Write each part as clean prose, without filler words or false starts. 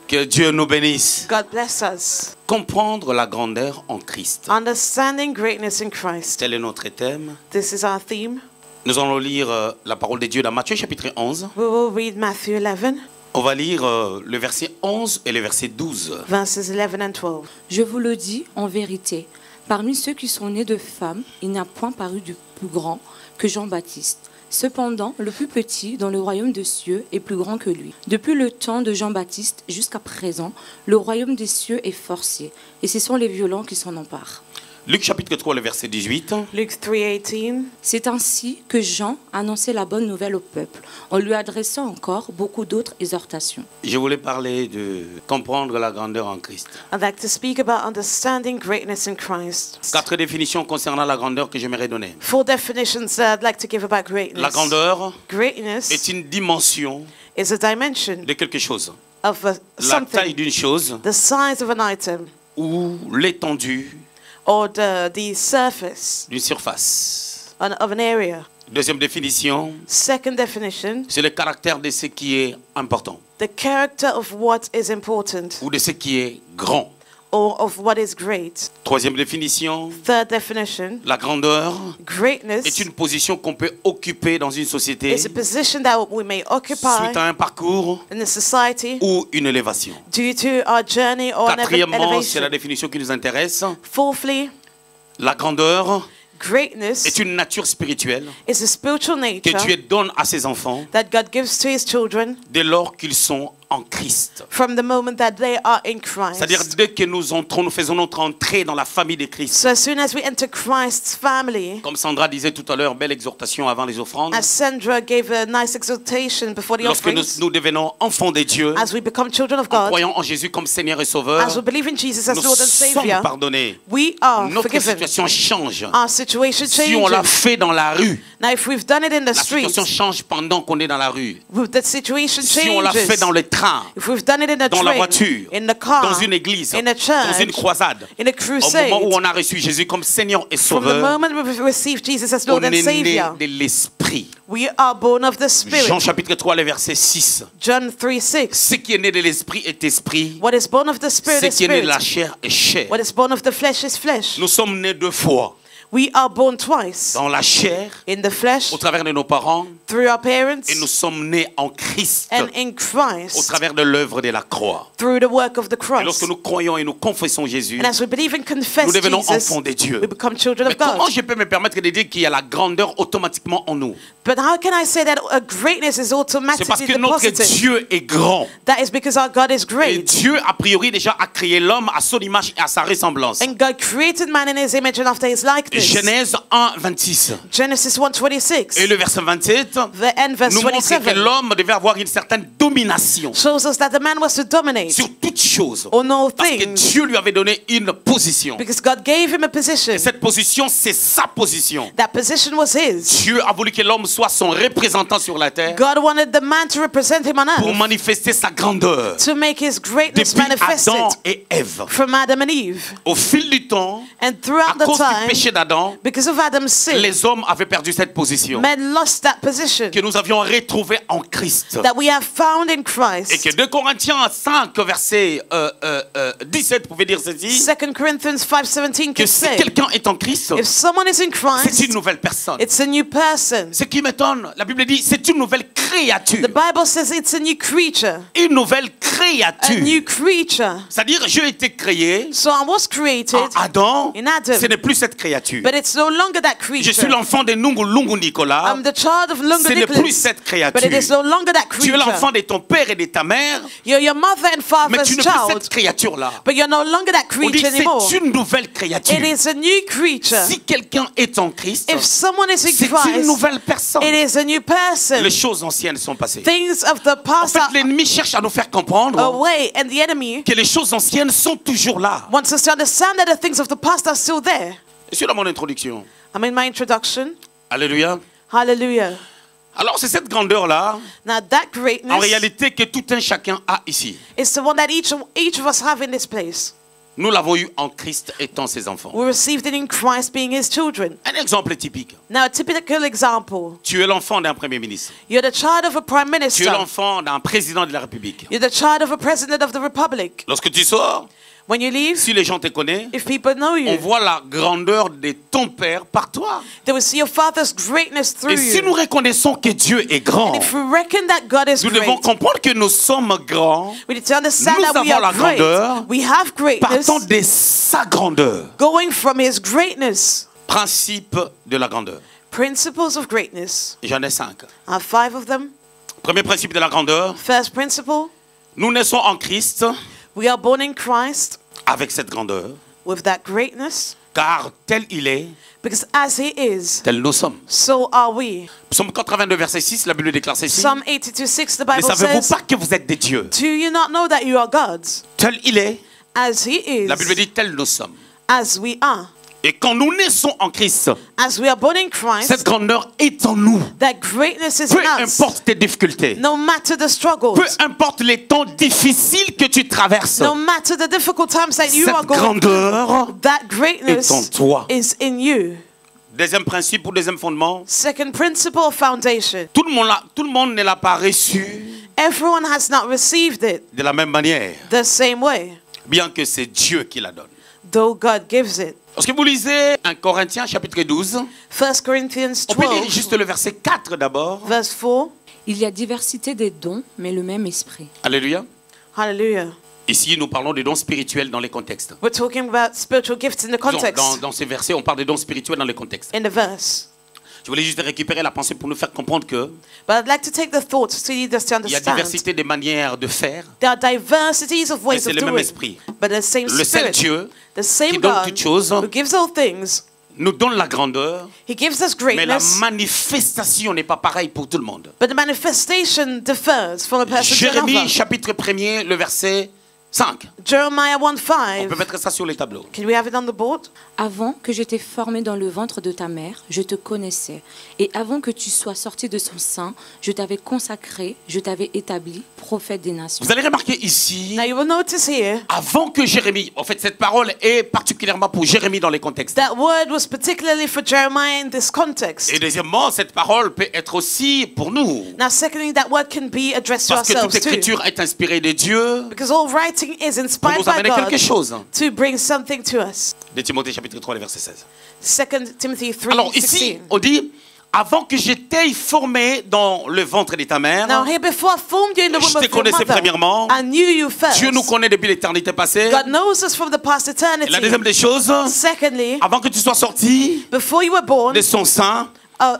Que Dieu nous bénisse. God bless us. Comprendre la grandeur en Christ. Understanding greatness in Christ. Tel est notre thème. This is our theme. Nous allons lire la parole de Dieu dans Matthieu chapitre 11. We will read Matthew 11, On va lire le verset 11 et le verset 12. verses 11 and 12. Je vous le dis en vérité, parmi ceux qui sont nés de femmes, il n'y a point paru de plus grand que Jean-Baptiste. Cependant, le plus petit dans le royaume des cieux est plus grand que lui. Depuis le temps de Jean-Baptiste jusqu'à présent, le royaume des cieux est forcé, et ce sont les violents qui s'en emparent. Luc chapitre 3, le verset 18. Luke 3:18. C'est ainsi que Jean annonçait la bonne nouvelle au peuple, en lui adressant encore beaucoup d'autres exhortations. Je voulais parler de comprendre la grandeur en Christ. I'd like to speak about understanding greatness in Christ. 4 définitions concernant la grandeur que j'aimerais donner. 4 definitions that I'd like to give about La greatness. grandeur Greatness est une dimension is a dimension de quelque chose. of La taille something, d'une chose the size of an item, ou l'étendue or the surface d'une surface. of an area. Deuxième définition, Second definition, c'est le caractère de ce qui est important the character of what is important ou de ce qui est grand. or of what is great. Troisième définition, Third definition, la grandeur greatness est une position qu'on peut occuper dans une société is a position that we may occupy suite à un parcours in the society ou une élévation. due to our journey or an Quatrièmement, c'est la elevation. définition qui nous intéresse. Fourthly, La grandeur greatness est une nature spirituelle is a spiritual que nature Dieu donne à ses enfants that God gives to his children dès lors qu'ils sont en Christ. from the moment that they are in C'est-à-dire Christ. dès que nous entrons, nous faisons notre entrée dans la famille de Christ. So as soon as we enter Christ's family, Comme Sandra disait tout à l'heure, belle exhortation avant les offrandes. as Sandra gave a nice exhortation before the Lorsque nous, offerings, nous devenons enfants de Dieu, as we become children of en God, croyant en Jésus comme Seigneur et Sauveur, as we believe in Jesus as nous Lord and sommes Savior, pardonnés. we are Notre forgiven. situation change. Our situation Si on l'a changes. fait dans la rue, Now, if we've done it in the la situation streets, change pendant qu'on est dans la rue. the situation Si on l'a fait changes. dans le train, If we've done it in the dans la train, voiture, in the car, dans une église, in a dans une church, croisade, in a au crusade, moment où on a reçu Jésus comme Seigneur et from the Sauveur, moment we've received Jesus as on Lord and est né Savior, de l'Esprit. we are born of the Spirit. Jean chapitre 3, le verset 6. John 3:6. Ce qui est né de l'Esprit est esprit. What is born of the Spirit Ce is qui est né de la spirit. chair est chair. What is born of the flesh is flesh. Nous sommes nés deux fois. We are born twice. Dans la chair, In the flesh, au travers de nos parents, through our parents, et nous sommes nés en Christ, and in au Christ, travers de l'œuvre de la croix. through the work of the Et cross. lorsque nous croyons et nous confessons Jésus, And as we believe and confess nous devenons Jesus, enfants de Dieu. we become children Mais of comment God. je peux me permettre de dire qu'il y a la grandeur automatiquement en nous? But how can I say that a greatness is C'est parce automatically que notre deposited? Dieu est grand. That is because our God is Et great. Dieu, a priori, déjà a créé l'homme à son image et à sa ressemblance. And God created man in his image and after his likeness. Genèse 1, 26. Genesis 1:26. Et le verset 27 The end verse nous montre que 27 l'homme devait avoir une certaine domination shows us that the man was to dominate sur toutes choses. on all Parce que things Dieu lui avait donné une position. because God gave him a position. Et cette position, c'est sa position. That position was his. Dieu a voulu que l'homme soit son représentant sur la terre God wanted the man to represent him on pour earth, manifester sa grandeur. to make his greatness Depuis manifested Adam et Ève. from Adam and Eve. Au fil du temps, And à throughout the cause du time, péché d'Adam, because of Adam's sin, les hommes avaient perdu cette position men lost that position que nous avions retrouvée en Christ. that we have found in Et Christ. que 2 Corinthiens 5, verset 17 pouvait dire ceci, 2 Corinthians 5:17 que could si say, quelqu'un est en Christ, if someone is in c'est Christ, une nouvelle personne. it's a new person. Ce qui m'étonne, la Bible dit, c'est une nouvelle créature. The Bible says it's a new creature. Une nouvelle A créature. new creature. C'est-à-dire, je ai été créé So I was created, en Adam, in Adam. ce n'est plus cette créature. but it's no longer that Je suis creature. l'enfant de Nungu Lungu Nicolas, I'm the child of Lunga ce n'est plus Nicholas, cette but it is créature. no longer that Tu es l'enfant creature. de ton père et de ta mère, You're your mother and mais father's tu n'es plus child, cette créature-là. but you're no longer that On dit creature anymore. c'est une nouvelle créature. It is a new creature. Si quelqu'un est en Christ, If someone is in c'est une Christ, nouvelle personne. it is a new person. Les choses anciennes sont passées. Things of the En past fait, are l'ennemi cherche à nous faire comprendre away, and the enemy que les choses anciennes sont toujours là. wants us to understand that the things of the past are still there. Je suis dans mon introduction. I'm in my introduction. Alléluia. Hallelujah. Alors, c'est cette grandeur-là, Now that en greatness réalité, que tout un chacun a ici. is the one that each of us have in this place. Nous l'avons eu en Christ étant ses enfants. We received it in Christ being his children. Un exemple typique. Now, a typical example. Tu es l'enfant d'un premier ministre. You're the child of a prime Tu es minister. l'enfant d'un président de la République. You're the child of a president of the republic. Lorsque tu sors, When you leave, si les gens te connaissent, if people know on you, voit la grandeur de ton Père par toi. they will see your father's greatness through Et si nous you. reconnaissons que Dieu est grand, If we reckon that God is nous devons great, comprendre que nous sommes grands we need to understand Nous that we avons are la grandeur great. We have greatness partant de sa grandeur. going from his greatness. Principe de la grandeur. Principles of greatness. J'en ai 5. I have 5 of them. Premier principe de la grandeur. First principle, Nous naissons en Christ we are born in Christ avec cette grandeur. with that greatness, Car tel il est, because as he is, tel nous sommes. so are we. Psaume 82, verset 6, la Bible déclare ceci. Psalm 82:6, the Ne Bible savez-vous says, pas que vous êtes des dieux? do you not know that you are God's? Tel il est, As he is, la Bible dit tel nous sommes. as we are. Et quand nous naissons en Christ, As we are born in Christ, cette grandeur est en nous. that greatness is Peu in us. importe tes difficultés, No matter the struggles, peu importe les temps difficiles que tu traverses, no matter the difficult times that you are cette going through, grandeur that greatness est en toi. is in you. Deuxième principe ou deuxième fondement, Second principle of foundation. tout le monde ne l'a pas reçu Everyone has not received it de la même manière, the same way, bien que c'est Dieu qui la donne. though God gives it. Lorsque vous lisez 1 Corinthiens chapitre 12, 1 Corinthians on peut lire 12, juste le verset 4 d'abord. verse 4. Il y a diversité des dons, mais le même esprit. Alléluia. Hallelujah. Ici, nous parlons des dons spirituels dans les contextes. We're talking about spiritual gifts in the context, Dans ces versets, on parle des dons spirituels dans les contextes. in the verse. Je voulais juste récupérer la pensée pour nous faire comprendre que But I'd like to take the thought to lead us to il y a understand. diversité de manières de faire, There are diversities of mais ways c'est of le même doing, esprit. but the same Le seul spirit. Dieu The same qui donne God toutes choses who gives all things. nous donne la grandeur, He gives us mais la greatness, manifestation n'est pas pareille pour tout le monde. but the manifestation differs from a person to Jérémie another. chapitre 1er, le verset 5. Jeremiah On 1:5. peut mettre ça sur les tableaux. Can we have it on the board? Avant que je t'ai formé dans le ventre de ta mère, je te connaissais. Et avant que tu sois sorti de son sein, je t'avais consacré, je t'avais établi prophète des nations. Vous allez remarquer ici, Now you will notice here avant que Jérémie, en fait cette parole est particulièrement pour Jérémie dans les contextes. that word was particularly for Jeremiah in this context. Et deuxièmement, cette parole peut être aussi pour nous. Now secondly, that word can be addressed to Parce que toute ourselves too. écriture est inspirée de Dieu Because all writing is pour inspired nous by amener God quelque chose. to bring something to us. De Timothée chapitre 3, le verset 16. 2 Timothy Alors ici, 3:16. on dit, avant que j'étais formé dans le ventre de ta mère, Now here, before I formed you in the Je womb te of your connaissais mother, premièrement. I knew you first. Dieu nous connaît depuis l'éternité passée. God knows us from the past Et la deuxième eternity. des choses, Secondly, avant que tu sois sorti before you were born, de son sein,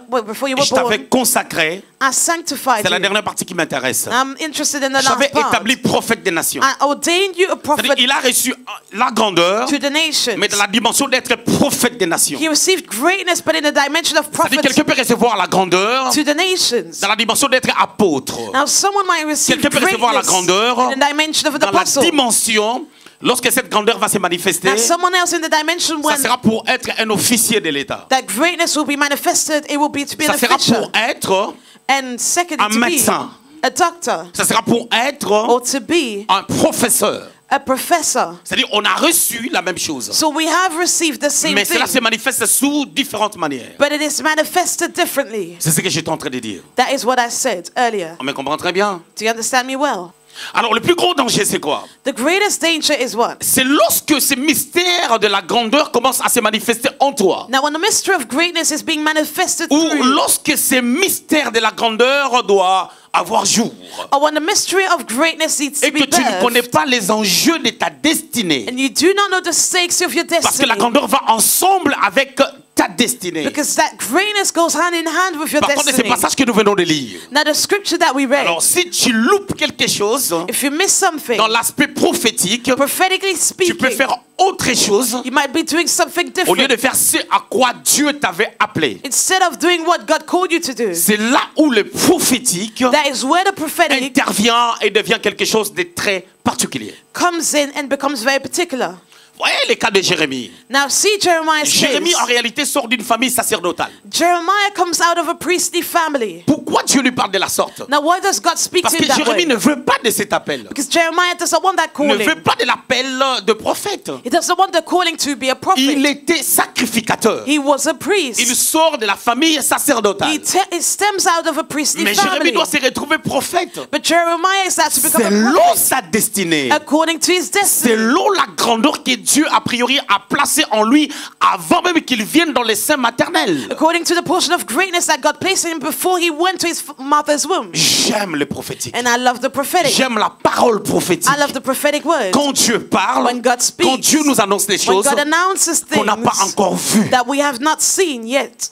before you were je t'avais born, consacré. I sanctified C'est la you. dernière partie qui m'intéresse. I'm interested in the Je t'avais last part. établi prophète des nations. I ordained you a C'est-à-dire, prophet il a reçu la grandeur, to the nations. mais dans la dimension d'être prophète des nations. He received greatness, but in the dimension of C'est-à-dire, prophet quelqu'un peut recevoir la grandeur to the nations. dans la dimension d'être apôtre. Now someone might receive Quelqu'un peut recevoir la greatness grandeur in the dimension of an dans la apostle. dimension, lorsque cette grandeur va se manifester, Now someone else in the dimension ça when sera pour être un officier de l'État. that greatness will be manifested, it will be to be an Ça sera official. pour être, And secondly, un to be médecin. a doctor ça sera pour être or to be un professeur. a professor. C'est-à-dire, on a reçu la même chose. So we have received the same Mais cela se thing, manifeste sous différentes manières. but it is manifested differently. C'est ce que j'étais en train de dire. That is what I said earlier. On me comprend très bien. Do you understand me well? Alors, le plus gros danger, c'est quoi? The greatest danger is what? C'est lorsque ce mystère de la grandeur commence à se manifester en toi. Now when the mystery of greatness is being manifested Ou through you, lorsque ce mystère de la grandeur doit avoir jour. or when the mystery of greatness needs to Et be que tu ne connais birthed, pas les enjeux de ta destinée. and you do not know the stakes of your Parce que destiny, la grandeur va ensemble avec ta destinée. because that greatness goes hand in hand with your Par contre, c'est destiny. le passage que nous venons de lire. Now the scripture that we read, Alors, si tu loupes quelque chose if you miss something, dans l'aspect prophétique, prophetically tu speaking, peux faire autre chose you might be doing something au lieu different de faire ce à quoi Dieu t'avait appelé. instead of doing what God called you to do. C'est là où le prophétique That is where the prophetic intervient et devient quelque chose de très particulier. comes in and becomes very particular. Voyez les cas de Jérémie. Now see Jeremiah's Jérémie case. en réalité sort d'une famille sacerdotale. Jeremiah comes out of a priestly family. Pourquoi Dieu lui parle de la sorte? Now why does God speak Parce to him que that Jérémie way? ne veut pas de cet appel. Because Jeremiah doesn't want that Ne calling. veut pas de l'appel de prophète. He doesn't want the calling to be a Il prophet. était sacrificateur. He was a Il priest. sort de la famille sacerdotale. He stems out of a priestly Mais Jérémie family. doit se retrouver prophète. But Jeremiah is that to become a Selon prophet sa destinée. according to his destiny. Selon la grandeur que Dieu a priori a placée en lui avant même qu'il vienne dans les seins maternels. According to the portion of greatness that God placed in him before he went to his mother's womb. J'aime le prophétique. And I love the prophetic. J'aime la parole prophétique. I love the prophetic word. Quand Dieu parle, When God speaks, quand Dieu nous annonce des When choses God announces qu'on n'a pas things encore vues. that we have not seen yet.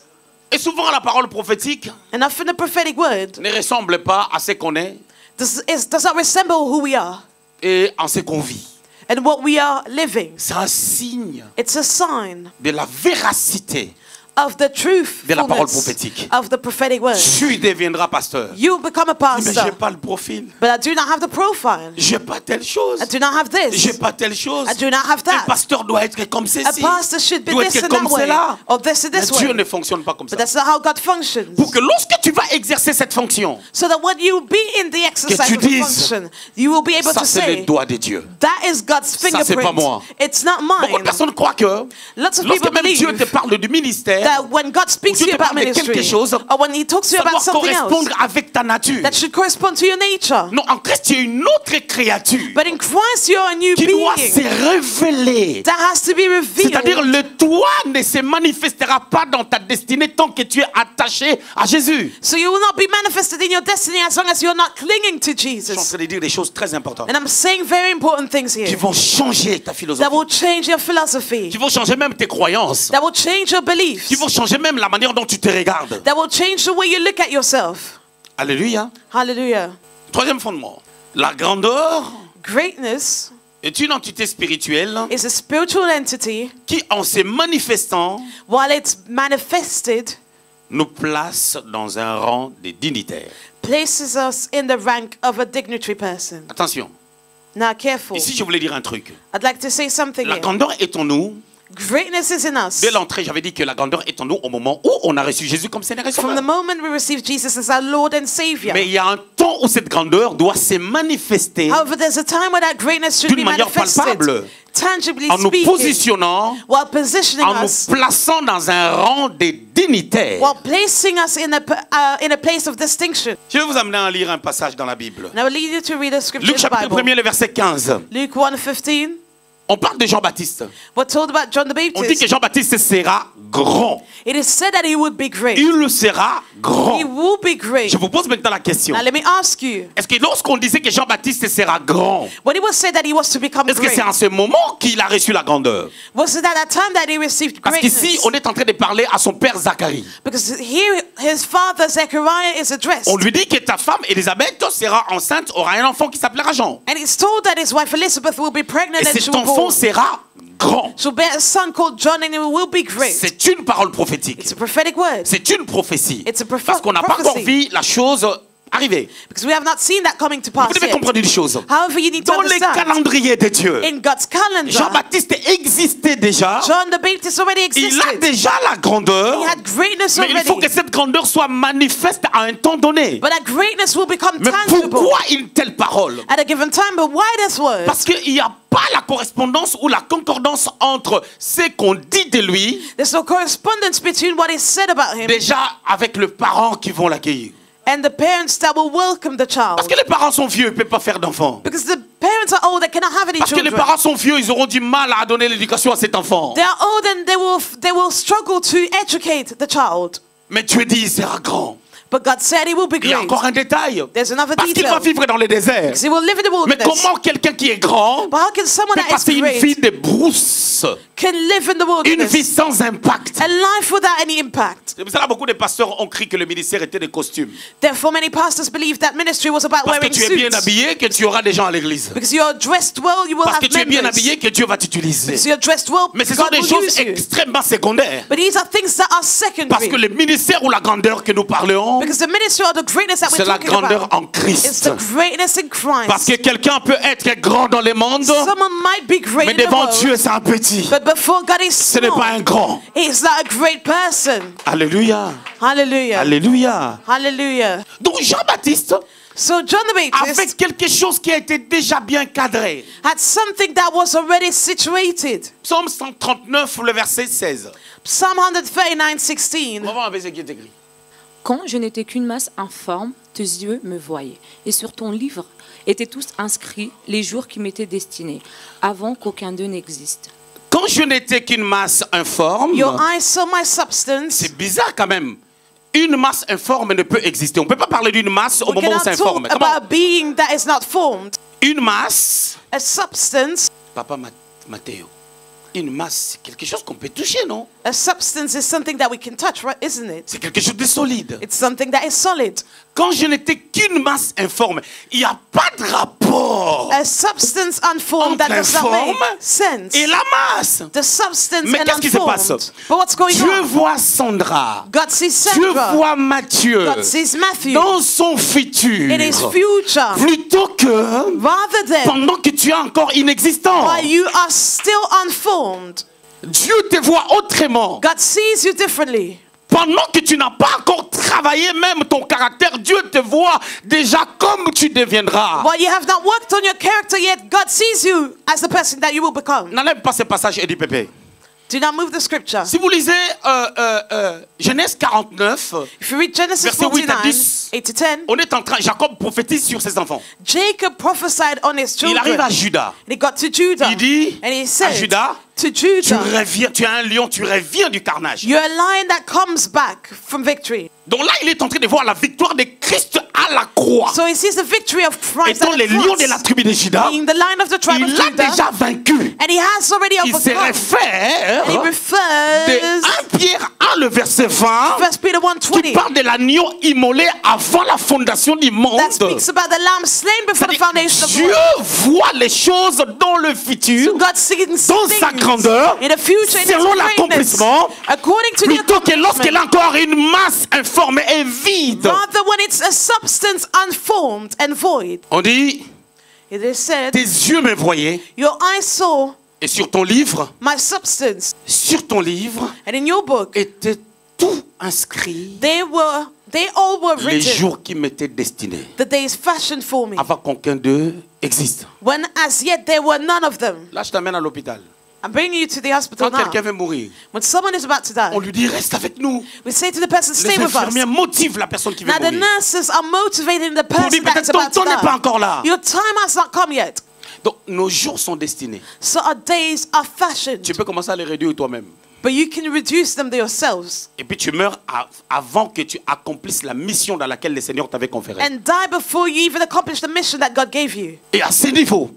Et souvent la parole prophétique And often the prophetic word ne ressemble pas à ce qu'on est does not resemble who we are et en ce qu'on vit. and what we are living. C'est un signe It's a sign de la véracité of the truth de la parole prophétique. of the prophetic word. Tu deviendras pasteur. You become a Mais j'ai pastor, pas le profil. but I do not have the profile. J'ai pas telle chose. I do not have J'ai this. pas telle chose. I do not have Un that. pasteur doit être comme A ceci. pastor should be Doit this être and comme that way, cela. or this and Mais this Dieu way. ne fonctionne pas comme ça. But that's not how God functions. Pour que lorsque tu vas exercer cette fonction, So that when you be in the exercise tu of the dises, function, you will be able ça to c'est le say, doigt de Dieu. that is God's c'est fingerprint. pas moi. It's not Beaucoup de mine. personnes croient que Lots of lorsque people même Dieu te believe parle du ministère, that when God speaks to Dieu you te about parle de quelque ministry, chose, or when He talks to you ça doit about something correspondre else, avec ta nature. that should correspond to your nature. Non, en Christ, tu es une autre créature But in Christ, you're a new qui doit being se révéler. that has to be C'est-à-dire, revealed. le toi ne se manifestera pas dans ta destinée tant que tu es attaché à Jésus. So you will not be manifested in your destiny as long as you're not clinging to Je suis en Jesus. train de dire des choses très importantes And I'm saying very important things qui here vont changer ta that philosophie, will change your philosophy, qui vont changer même tes croyances, that will change your beliefs, qui vont changer même la manière dont tu te regardes. that will change the way you look at yourself. Alléluia. Hallelujah. Troisième fondement. La grandeur Greatness est une entité spirituelle is a spiritual entity. qui, en se manifestant, While it's manifested, nous place dans un rang de dignitaires. places us in the rank of a dignitary person. Attention, Now, careful. ici je voulais dire un truc. I'd like to say something La here. grandeur est en nous. Greatness is in us. Dès l'entrée, j'avais dit que la grandeur est en nous au moment où on a reçu Jésus comme Seigneur et From the Sauveur. moment we receive Jesus as our Lord and Savior. Mais il y a un temps où cette grandeur doit se manifester However, there's a time where that greatness should d'une be manière manifested, palpable, tangibly en nous speaking, positionnant, while positioning en us, nous plaçant dans un rang de dignitaires. while placing us in a place of distinction. Je vais vous amener à lire un passage dans la Bible. Now, I will lead you to read a scripture Luc in the chapitre Bible. 1er, le verset 15. Luke 1:15. On parle de Jean-Baptiste. We're told about John the On dit que Baptist. Jean-Baptiste sera grand. It is said that he would be great. Il sera grand. He will be great. Je vous pose maintenant la question. Now, let me ask you. Est-ce que lorsqu'on disait que Jean-Baptiste sera grand, When it was said that he was to become est-ce que great, c'est en ce moment qu'il a reçu la grandeur? was it at that time that he received Parce qu'ici, greatness? on est en train de parler à son père Zacharie. Because here his father Zechariah is addressed. On lui dit que ta femme Élisabeth sera enceinte, aura un enfant qui s'appellera Jean. And it's told that his wife Elizabeth will be pregnant Et and cet she will enfant sera grand. she'll bear a son called John and he will be great. C'est une parole prophétique. It's a prophetic word. C'est une prophétie. It's a Parce qu'on n'a pas encore prophecy. vu la chose arriver. Because we have not seen that coming to Vous pass devez yet. comprendre une chose. However, you need to Dans les understand, calendriers de Dieu, in God's calendar, Jean-Baptiste existait déjà. John the Baptist already Il a existed. déjà la grandeur. He had greatness Mais il faut que already. cette grandeur soit manifeste à un temps donné. But that greatness will become Mais tangible pourquoi une telle parole? at a given time. But why this word? Parce qu'il n'y a pas la correspondance ou la concordance entre ce qu'on dit de lui, There's no correspondence between what is said about him déjà avec les parents qui vont l'accueillir. and the parents that will welcome the child. Parce que les parents sont vieux, ils ne peuvent pas faire d'enfants. Because the parents are old, they cannot have any Parce que les children. parents sont vieux, ils auront du mal à donner l'éducation à cet enfant. They are old and they will struggle to educate the child. Mais Dieu dit, il sera grand. But God said he will be Il y a great. encore un détail. There's another Parce qu'il va detail. vivre dans les déserts. Because he will live in the Mais wilderness. comment quelqu'un qui est grand But how can someone peut that is passer une great vie de brousse? can live in the Une vie wilderness. sans impact. A life without any impact. C'est pour ça que beaucoup de pasteurs ont cru que le ministère était des costumes. Therefore, many pastors believe that ministry was about Parce que wearing tu es bien suits. habillé, que tu auras des gens à l'église. Because you're dressed well, you will Parce have que tu es bien members. habillé, que Dieu va t'utiliser. Because you're dressed well, Mais ce sont God des will choses use you. extrêmement secondaires. But these are things that are Parce secondary. que le ministère ou la grandeur que nous parlons, Because the ministry or the greatness that c'est we're la talking grandeur about en is Christ. the greatness in Christ. Parce que quelqu'un peut être grand dans le monde, Someone might be great mais in the devant world, Dieu, c'est un petit. but before God is Ce n'est small. pas un grand. He's not a great person. Alléluia. Hallelujah. Alléluia. Hallelujah. Donc Jean-Baptiste So John the Baptist avec quelque chose qui a été déjà bien cadré. had something that was already situated. Psaume 139, le verset 16. Psalm 139:16. On va voir avec ce qui est écrit. Quand je n'étais qu'une masse informe, tes yeux me voyaient. Et sur ton livre étaient tous inscrits les jours qui m'étaient destinés, avant qu'aucun d'eux n'existe. Quand je n'étais qu'une masse informe, Your eyes saw my substance. c'est bizarre quand même. Une masse informe ne peut exister. On ne peut pas parler d'une masse au We moment où cannot c'est informe. talk about a being that is not formed. Une masse, A substance. Papa Matteo, une masse, c'est quelque chose qu'on peut toucher, non? A substance is something that we can touch, right? Isn't it? C'est quelque chose de solide. It's something that is solid. Quand je n'étais qu'une masse informe, il n'y a pas de rapport A substance unformed that entre does not informe make sense. et la masse. The substance Mais and qu'est-ce qui se passe? unformed. But what's going Dieu on? voit Sandra. God sees Dieu Sandra. voit Matthieu God sees Matthew dans son futur. in his future. Plutôt que Rather than pendant que tu es encore inexistant. while you are still unformed, Dieu te voit autrement. God sees you differently. Pendant que tu n'as pas encore travaillé même ton caractère, Dieu te voit déjà comme tu deviendras. While you have not worked on your character yet, God sees you as the person that you will become. N'enlève pas ce passage, Eddie Pépé. Do not move the scripture. Si vous lisez Genèse 49, If you read Genesis Verset 8 à 49, 10. 8 to 10, on est en train, Jacob prophétise sur ses enfants. Jacob prophesied on his Il arrive à children. Judas. And he got to Judah. Il dit And he à said Judas, to tu Judah, reviens, tu es un lion, tu reviens du carnage. you're a lion that comes back from victory. Donc là, il est en train de voir la victoire de Christ à la croix. So he sees the victory of Christ Étant at le the lion cross, de la tribu de Judas, being the lion of the tribe of il a Judah, déjà vaincu. and he has already Il se overcome. And he réfère de refers 1 Pierre 1, le verset 20, 1 Peter qui 1:20 parle de l'agneau immolé avant la fondation du monde. that speaks about the lamb slain before the C'est-à-dire, foundation of the Dieu world. voit les choses dans le futur, God sees dans sa things grandeur, in the future, in selon its greatness, l'accomplissement, according to the plutôt que lorsqu'elle accomplishment, a encore une masse informe et vide. rather when it's a substance unformed and void. On dit, It is said, tes yeux me voyaient, your eyes saw et sur ton livre, my substance, and in your book était tout inscrit they all were les written, jours qui m'étaient destinés, the days fashioned for me, avant qu'aucun d'eux existe. when as yet there were none of them. Là, je t'amène à l'hôpital. I'm bringing you to the hospital Quand now. quelqu'un veut mourir, When someone is about to die, on lui dit reste avec nous. we say to the person, Les stay with us. infirmiers motivent la personne qui veut Now the mourir. nurses are motivating the Pour dire person that peut-être is ton about to temps n'est pas die. encore là. Your time has not come yet. Donc nos jours sont destinés. So our days are fashioned. Tu peux commencer à les réduire toi-même. But you can reduce them to yourselves Et puis tu meurs avant que tu accomplisses la mission dans laquelle le Seigneur t'avait conféré. and die before you even accomplish the mission that God gave you. Et à ce niveau,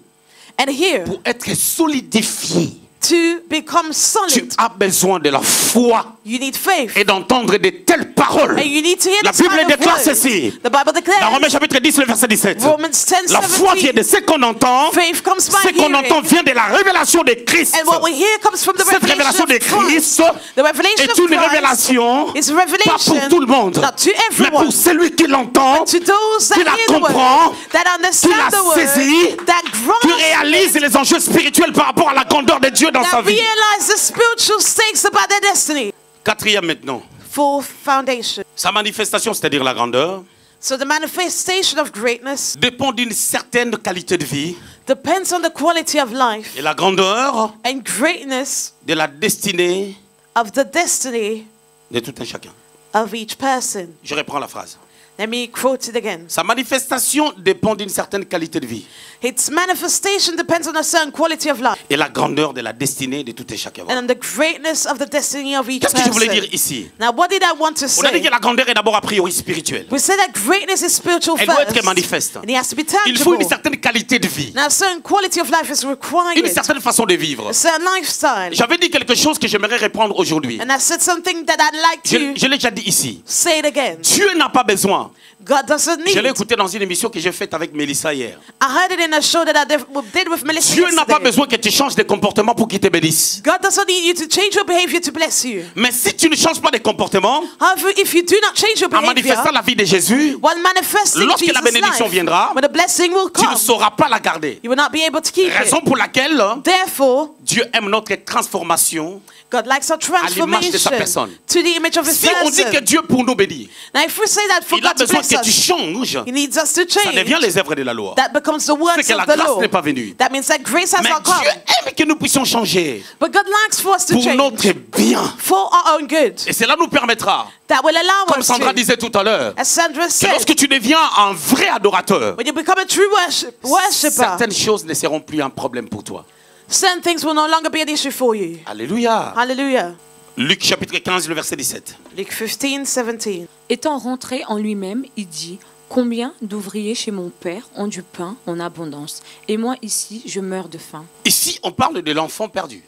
And here, pour être solidifié, to become tu solid, as besoin de la foi you need faith. et d'entendre de telles paroles. And you need to hear La this Bible kind of déclare words. ceci. The Bible Dans declares, Romains chapitre 10, le verset 17. Romans 10, La foi vient 17, de ce qu'on entend. faith comes by Ce qu'on entend hearing. vient de la révélation de Christ. And what we hear comes from the Cette révélation revelation de of Christ. Christ The revelation est of une Christ révélation is a pas revelation pour tout le monde, not to mais everyone, pour celui qui l'entend, to those that qui la hear the comprend, word, that qui understand la the word, saisit, that qui grasp réalise les enjeux spirituels par rapport à la grandeur de Dieu dans sa that vie. realize the spiritual stakes about their destiny. Quatrième maintenant, Fourth foundation. sa manifestation, c'est-à-dire la grandeur, So the manifestation of greatness dépend d'une certaine qualité de vie depends on the quality of life et la grandeur and greatness de la destinée of the destiny de tout un chacun. of each person. Je reprends la phrase. Let me quote it again. Sa manifestation dépend d'une certaine qualité de vie Its manifestation depends on a certain quality of life et la grandeur de la destinée de tout et chacun. and on the greatness of the destiny of each Qu'est-ce que je voulais dire person. ici? Now, what did I want to On a dit say? que la grandeur est d'abord a priori spirituelle. We said that greatness is spiritual Elle doit first, être manifeste. and it has to be Il faut tangible. une certaine qualité de vie, Now, a certain quality of life is required, une certaine façon de vivre. a certain lifestyle. J'avais dit quelque chose que j'aimerais répondre aujourd'hui. And I said something that I'd like to Je l'ai déjà dit ici. say it again. Dieu n'a pas besoin. God doesn't Je l'ai need. écouté dans une émission que j'ai faite avec Mélissa hier. I heard it in a show that I did with Melissa Dieu n'a pas yesterday. besoin que tu changes de comportement pour qu'il te bénisse. God doesn't need you to change your behavior to bless you. Mais si tu ne changes pas de comportement, However, if you do not change your en behavior, manifestant la vie de Jésus, while manifesting lorsque la Jesus' bénédiction life, viendra, when the blessing will tu ne come, sauras pas la garder. you will not be able to keep Raison it. pour laquelle Therefore, Dieu aime notre transformation. God likes our l'image de sa transformation personne. to the image of His Si on dit que person. Dieu pour nous bénit, Now, if we say that for il a God to besoin bless que tu us, changes. He needs us to Ça devient change. les œuvres de la loi. That becomes the works C'est que la of the grâce law. n'est pas venue. That means that grace has Mais not come. Dieu aime que nous puissions changer But God likes for us to pour change notre bien. for our own good. Et cela nous permettra, That will allow comme us Sandra to, disait tout à l'heure, as Sandra que said, lorsque tu deviens un vrai adorateur, when you become a true worshipper, certaines choses ne seront plus un problème pour toi. certain things will no longer be an issue for you. Alléluia. Hallelujah. Luc chapitre 15, le verset 17. Luke 15:17. Étant rentré en lui-même, il dit, combien d'ouvriers chez mon père ont du pain en abondance, et moi ici, je meurs de faim. Ici, on parle de l'enfant perdu,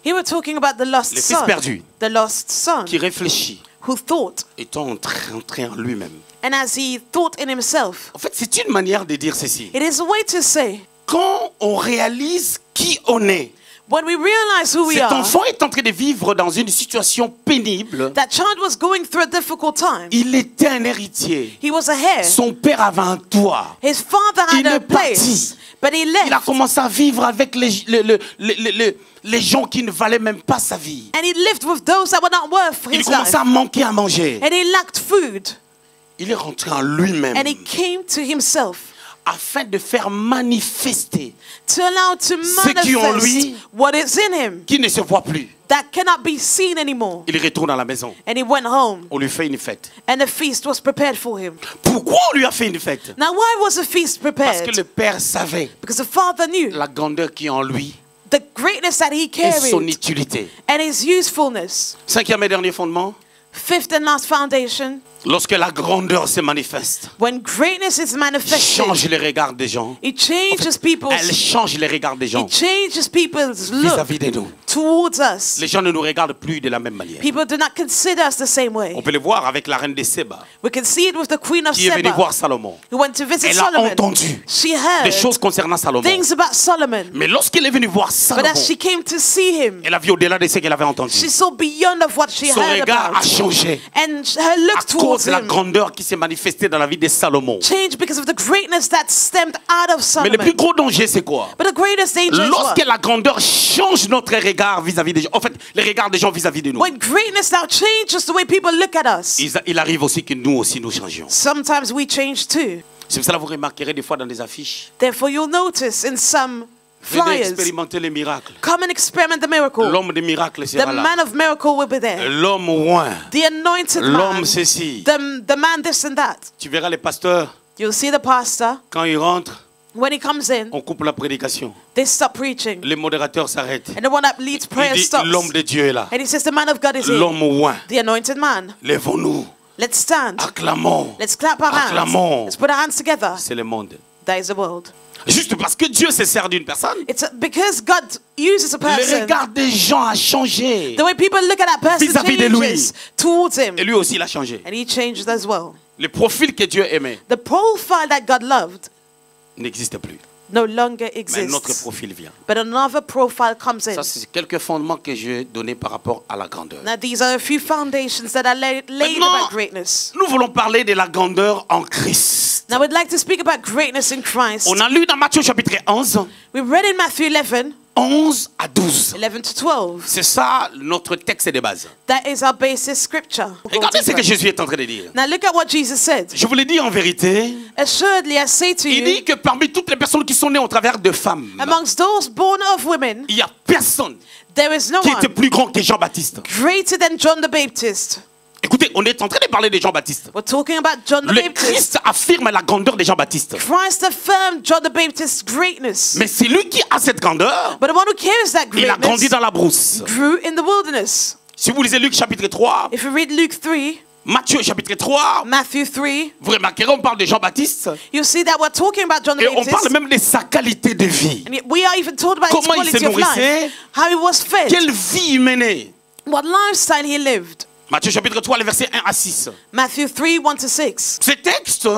Here we're talking about the lost le fils son. perdu, The lost son qui réfléchit, who thought, étant entré en lui-même. and as he thought in himself. En fait, c'est une manière de dire ceci. It is a way to say, Quand on réalise qui on est, when we realize who we cet are, enfant est en train de vivre dans une situation pénible. that child was going through a difficult time. Il était un héritier. He was a heir. Son père avait un toit. His father Il had a est parti. place, but he Il a left. commencé à vivre avec les gens qui ne valaient même pas sa vie. And he lived with those that were not worth Il his commençait life. à manquer à manger. And he lacked food. Il est rentré en lui-même And he came to himself afin de faire manifester to allow to qui ont lui- manifest what is in him qui ne se voit plus. that cannot be seen anymore. Il retourne à la maison. And he went home, On lui fait une fête. and a feast was prepared for him. Pourquoi on lui a fait une fête? Now, why was a feast Parce que prepared? le père savait Because the father knew la grandeur qui est en lui the greatness that he et son carried utilité. and his usefulness. Cinquième et dernier fondement. Fifth and last foundation, Lorsque la grandeur se manifeste, when greatness is manifested, change les regards des gens. it changes people's, Elle change les regards des gens it changes people's look vis-à-vis de nous. towards us. Les gens ne nous regardent plus de la même manière. People do not consider us the same way. On peut le voir avec la reine de Séba We can see it with the queen of qui est venue Sheba, voir Salomon. who went to visit Elle a Solomon. entendu She des heard choses concernant Salomon. things about Solomon. Mais lorsqu'elle est venue voir But Salomon, as she came to see him, elle a vu au-delà de ce qu'elle avait entendu. she saw beyond of what she Son heard regard a about. changé And her à look cause towards de la him grandeur qui s'est manifestée dans la vie de Salomon. changed because of the greatness that stemmed out of Mais le plus Solomon. gros danger, c'est quoi? But the greatest danger is Lorsque what? la grandeur change notre regard vis-à-vis des gens, en fait, les regards des gens vis-à-vis de nous, When greatness now changes the way people look at us, il arrive aussi que nous aussi nous changions. sometimes we change too. C'est pour cela que vous remarquerez des fois dans des affiches, Therefore, you'll notice in some venez flyers, expérimenter les miracles. come and experiment the miracle. L'homme des miracles The sera là. man of miracle will be there. L'homme oint. The anointed L'homme man, ceci. the man this and that. Tu verras les pasteurs, You'll see the pastor, quand ils rentrent, when he comes in, on coupe la prédication. they stop preaching. Les modérateurs s'arrêtent. And the one that leads prayer Il dit, stops. l'homme de Dieu est là. And he says, the man of God is here. L'homme oint. The anointed man. Lèvons-nous. Let's stand. Acclamons. Let's clap our hands. Acclamons. Let's put our hands together. C'est le monde. That is the world. Juste parce que Dieu se sert d'une personne, It's because God uses a le person. regard des gens a changé. The way people look at that person Vis-à-vis de lui. changes towards him. Et lui aussi, il a changé. And he changed as well. Le profil que Dieu aimait The profile that God loved n'existe plus. no longer Mais un autre exists. profil vient. But another profile comes in. Ça, c'est quelques fondements que je vais donner par rapport à la grandeur. Now these are a few foundations that are laid Maintenant, about greatness. nous voulons parler de la grandeur en Christ. Now we'd like to speak about greatness in Christ. On a lu dans Matthieu chapitre 11, We read in Matthew 11, 11 à 12. 11 to 12. C'est ça notre texte de base. That is our basis scripture. Regardez ce que Jésus est en train de dire. Now look at what Jesus said. Je vous l'ai dit en vérité. Assuredly, I say to Il you, dit que parmi toutes les personnes qui sont nées au travers de femmes, amongst those born of women, il n'y a personne there is no qui était one plus grand que Jean-Baptiste. greater than John the Baptist. Écoutez, on est en train de parler de Jean-Baptiste. We're talking about John the Le Baptist. Christ affirme la grandeur de Jean-Baptiste. Christ affirmed John the Baptist's greatness. Mais c'est lui qui a cette grandeur. But the one who carries that Il a grandi greatness dans la brousse. grew in the wilderness. Si vous lisez Luc chapitre 3, If you read Luke 3, Matthieu chapitre 3, Matthew 3, vous remarquerez, on parle de Jean-Baptiste you'll see that we're talking about John the et on parle Baptist. même de sa qualité de vie. And yet we are even told about his Comment il se quality of nourrissait, life, how he was fed, quelle vie il menait. what lifestyle he lived. Matthieu chapitre 3, les versets 1 à 6. Matthew 3, 1 to 6. Ce texte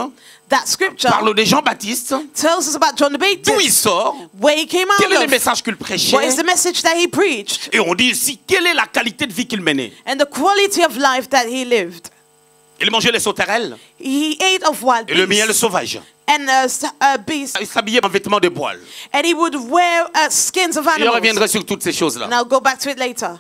That scripture parle de Jean-Baptiste, tells us about John the d'où il Baptist, sort, where he came quel est le out of, message qu'il prêchait, what is the message that he preached, et on dit aussi quelle est la qualité de vie qu'il menait. and the quality of life that he lived. Il mangeait les sauterelles He ate of wild et le miel beasts sauvage. and beasts, Il s'habillait en vêtements de poil. and he would wear skins of Je animals. reviendrai sur toutes ces choses-là. And I'll go back to it later.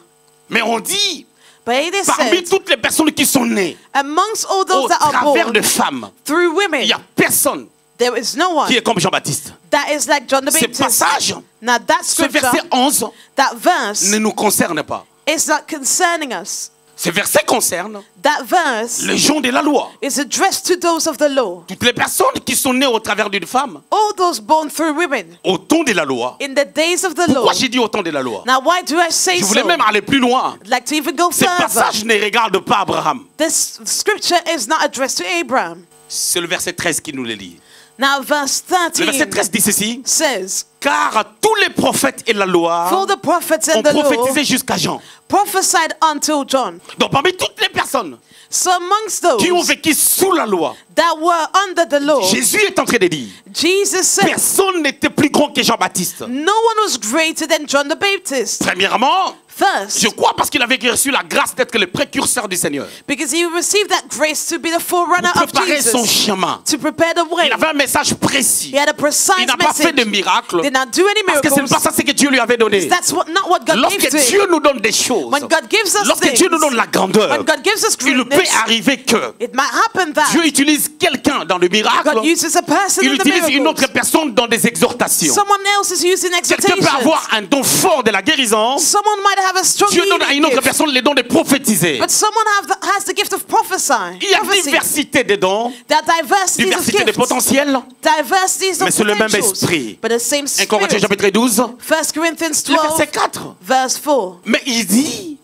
Mais on dit, But it is parmi said, toutes les personnes qui sont nées amongst all au those that are travers born de femmes, through il women, n'y a personne there is no one qui est comme Jean-Baptiste. that is like John the Ce Baptist. passage, Now that ce scripture, verset 11 that verse, ne nous concerne pas. is not concerning us. Ce verset concerne That verse les gens de la loi. is addressed to those of the law. Toutes les personnes qui sont nées au travers d'une femme, All those born through women au temps de la loi. in the days of the law. Pourquoi j'ai dit au temps de la loi? Now why do I say Je voulais so? même aller plus loin. I'd like to even go Ce further. passage ne regarde pas Abraham. This scripture is not addressed to Abraham. C'est le verset 13 qui nous le lit. Now verse Le verset 13 13 dit ceci. says, Car tous les prophètes et la loi for the prophets ont and the law prophétisé jusqu'à Jean. prophesied until John. Donc parmi toutes les personnes So amongst those qui ont vécu sous la loi, that were under the law, Jésus est en train de dire, Jesus said, personne n'était plus grand que Jean-Baptiste. no one was greater than John the Baptist. Premièrement, First, je crois parce qu'il avait reçu la grâce d'être le précurseur du Seigneur. because he received that grace to be the forerunner Pour of préparer son Jesus, chemin. to prepare the way. Il avait un message précis. He had a precise Il n'a pas fait message. de miracles. Did not do any Parce que ce n'est miracles. pas ça ce que Dieu lui avait donné. That's not what God Lorsque gave to him. Dieu nous donne des choses, When God gives us lorsque things, Dieu nous donne la grandeur, when God gives us il peut greatness, arriver que it might happen that Dieu utilise quelqu'un dans le miracle, God uses a person il in the utilise une autre miracle. personne dans des exhortations. Someone else is using Quelqu'un peut exhortation. avoir un don fort de la guérison. Someone might have a strong Dieu donne à une healing autre gift, personne les dons de prophétiser. but someone has the gift of prophesying. Il y a Prophecy. diversité de dons, There are diversities of diversité de gifts, potentiels. diversities Mais of c'est le même potentials, esprit. but the same 1 Corinthiens spirit. chapitre 12, 1 Corinthians le 12, verset 4. verse 4. Mais il dit,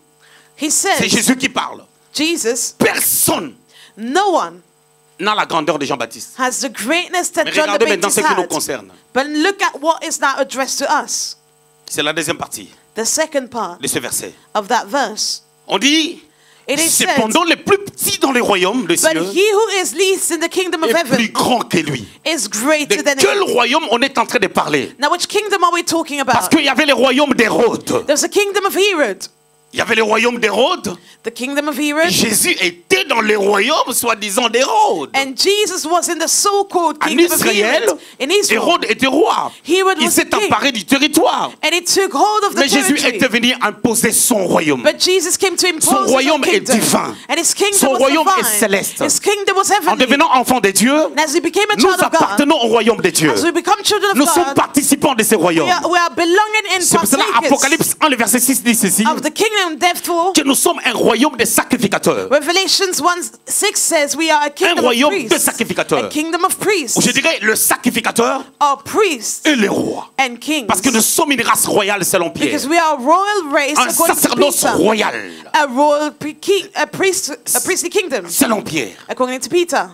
He c'est says, Jésus qui parle. Jesus, Personne no one n'a la grandeur de Jean-Baptiste. has the greatness that Mais John the regardez maintenant ce Baptist qui nous had. concerne. But look at what is now addressed to us. C'est la deuxième partie The second part de ce verset. of that verse. On dit, It is said, cependant les plus petits dans les royaumes de but cieux he who is least in the kingdom of est plus heaven grand que lui. is De greater than quel him. royaume on est en train de parler? Now, which kingdom are we talking Parce about? qu'il y avait le royaume d'Hérode. There's a kingdom of Herod. Il y avait le royaume d'Hérode. The kingdom of Herod. Jésus était dans le royaume, soi-disant, d'Hérode. And Jesus was in the so-called En kingdom of Israël, Herod. In Israel. Hérode était roi. Herod Il was s'est the king. emparé du territoire. And he took hold of the Mais Jésus territory. était venu imposer son royaume. But Jesus came to impose Son his own royaume est kingdom. divin. And his kingdom Son was royaume est divine. céleste. His kingdom was En heavenly. devenant enfant de Dieu, And as he became a nous child of God, appartenons au royaume de Dieu. as we become children of Nous sommes God, participants de ce royaume. we are belonging in C'est pour cela partakers Apocalypse 1, le verset 6 dit ceci, of the kingdom. Therefore, que nous sommes un royaume de sacrificateurs. Revelations 1:6 says we are a Un kingdom of royaume de priests. sacrificateurs. A kingdom of priests. Ou je dirais le sacrificateur Or priests et le roi. and kings. Parce que nous sommes une race royale selon Pierre. Because we are a royal race Un according to sacerdoce Peter. royal A royal a priestly kingdom selon Pierre. according to Peter.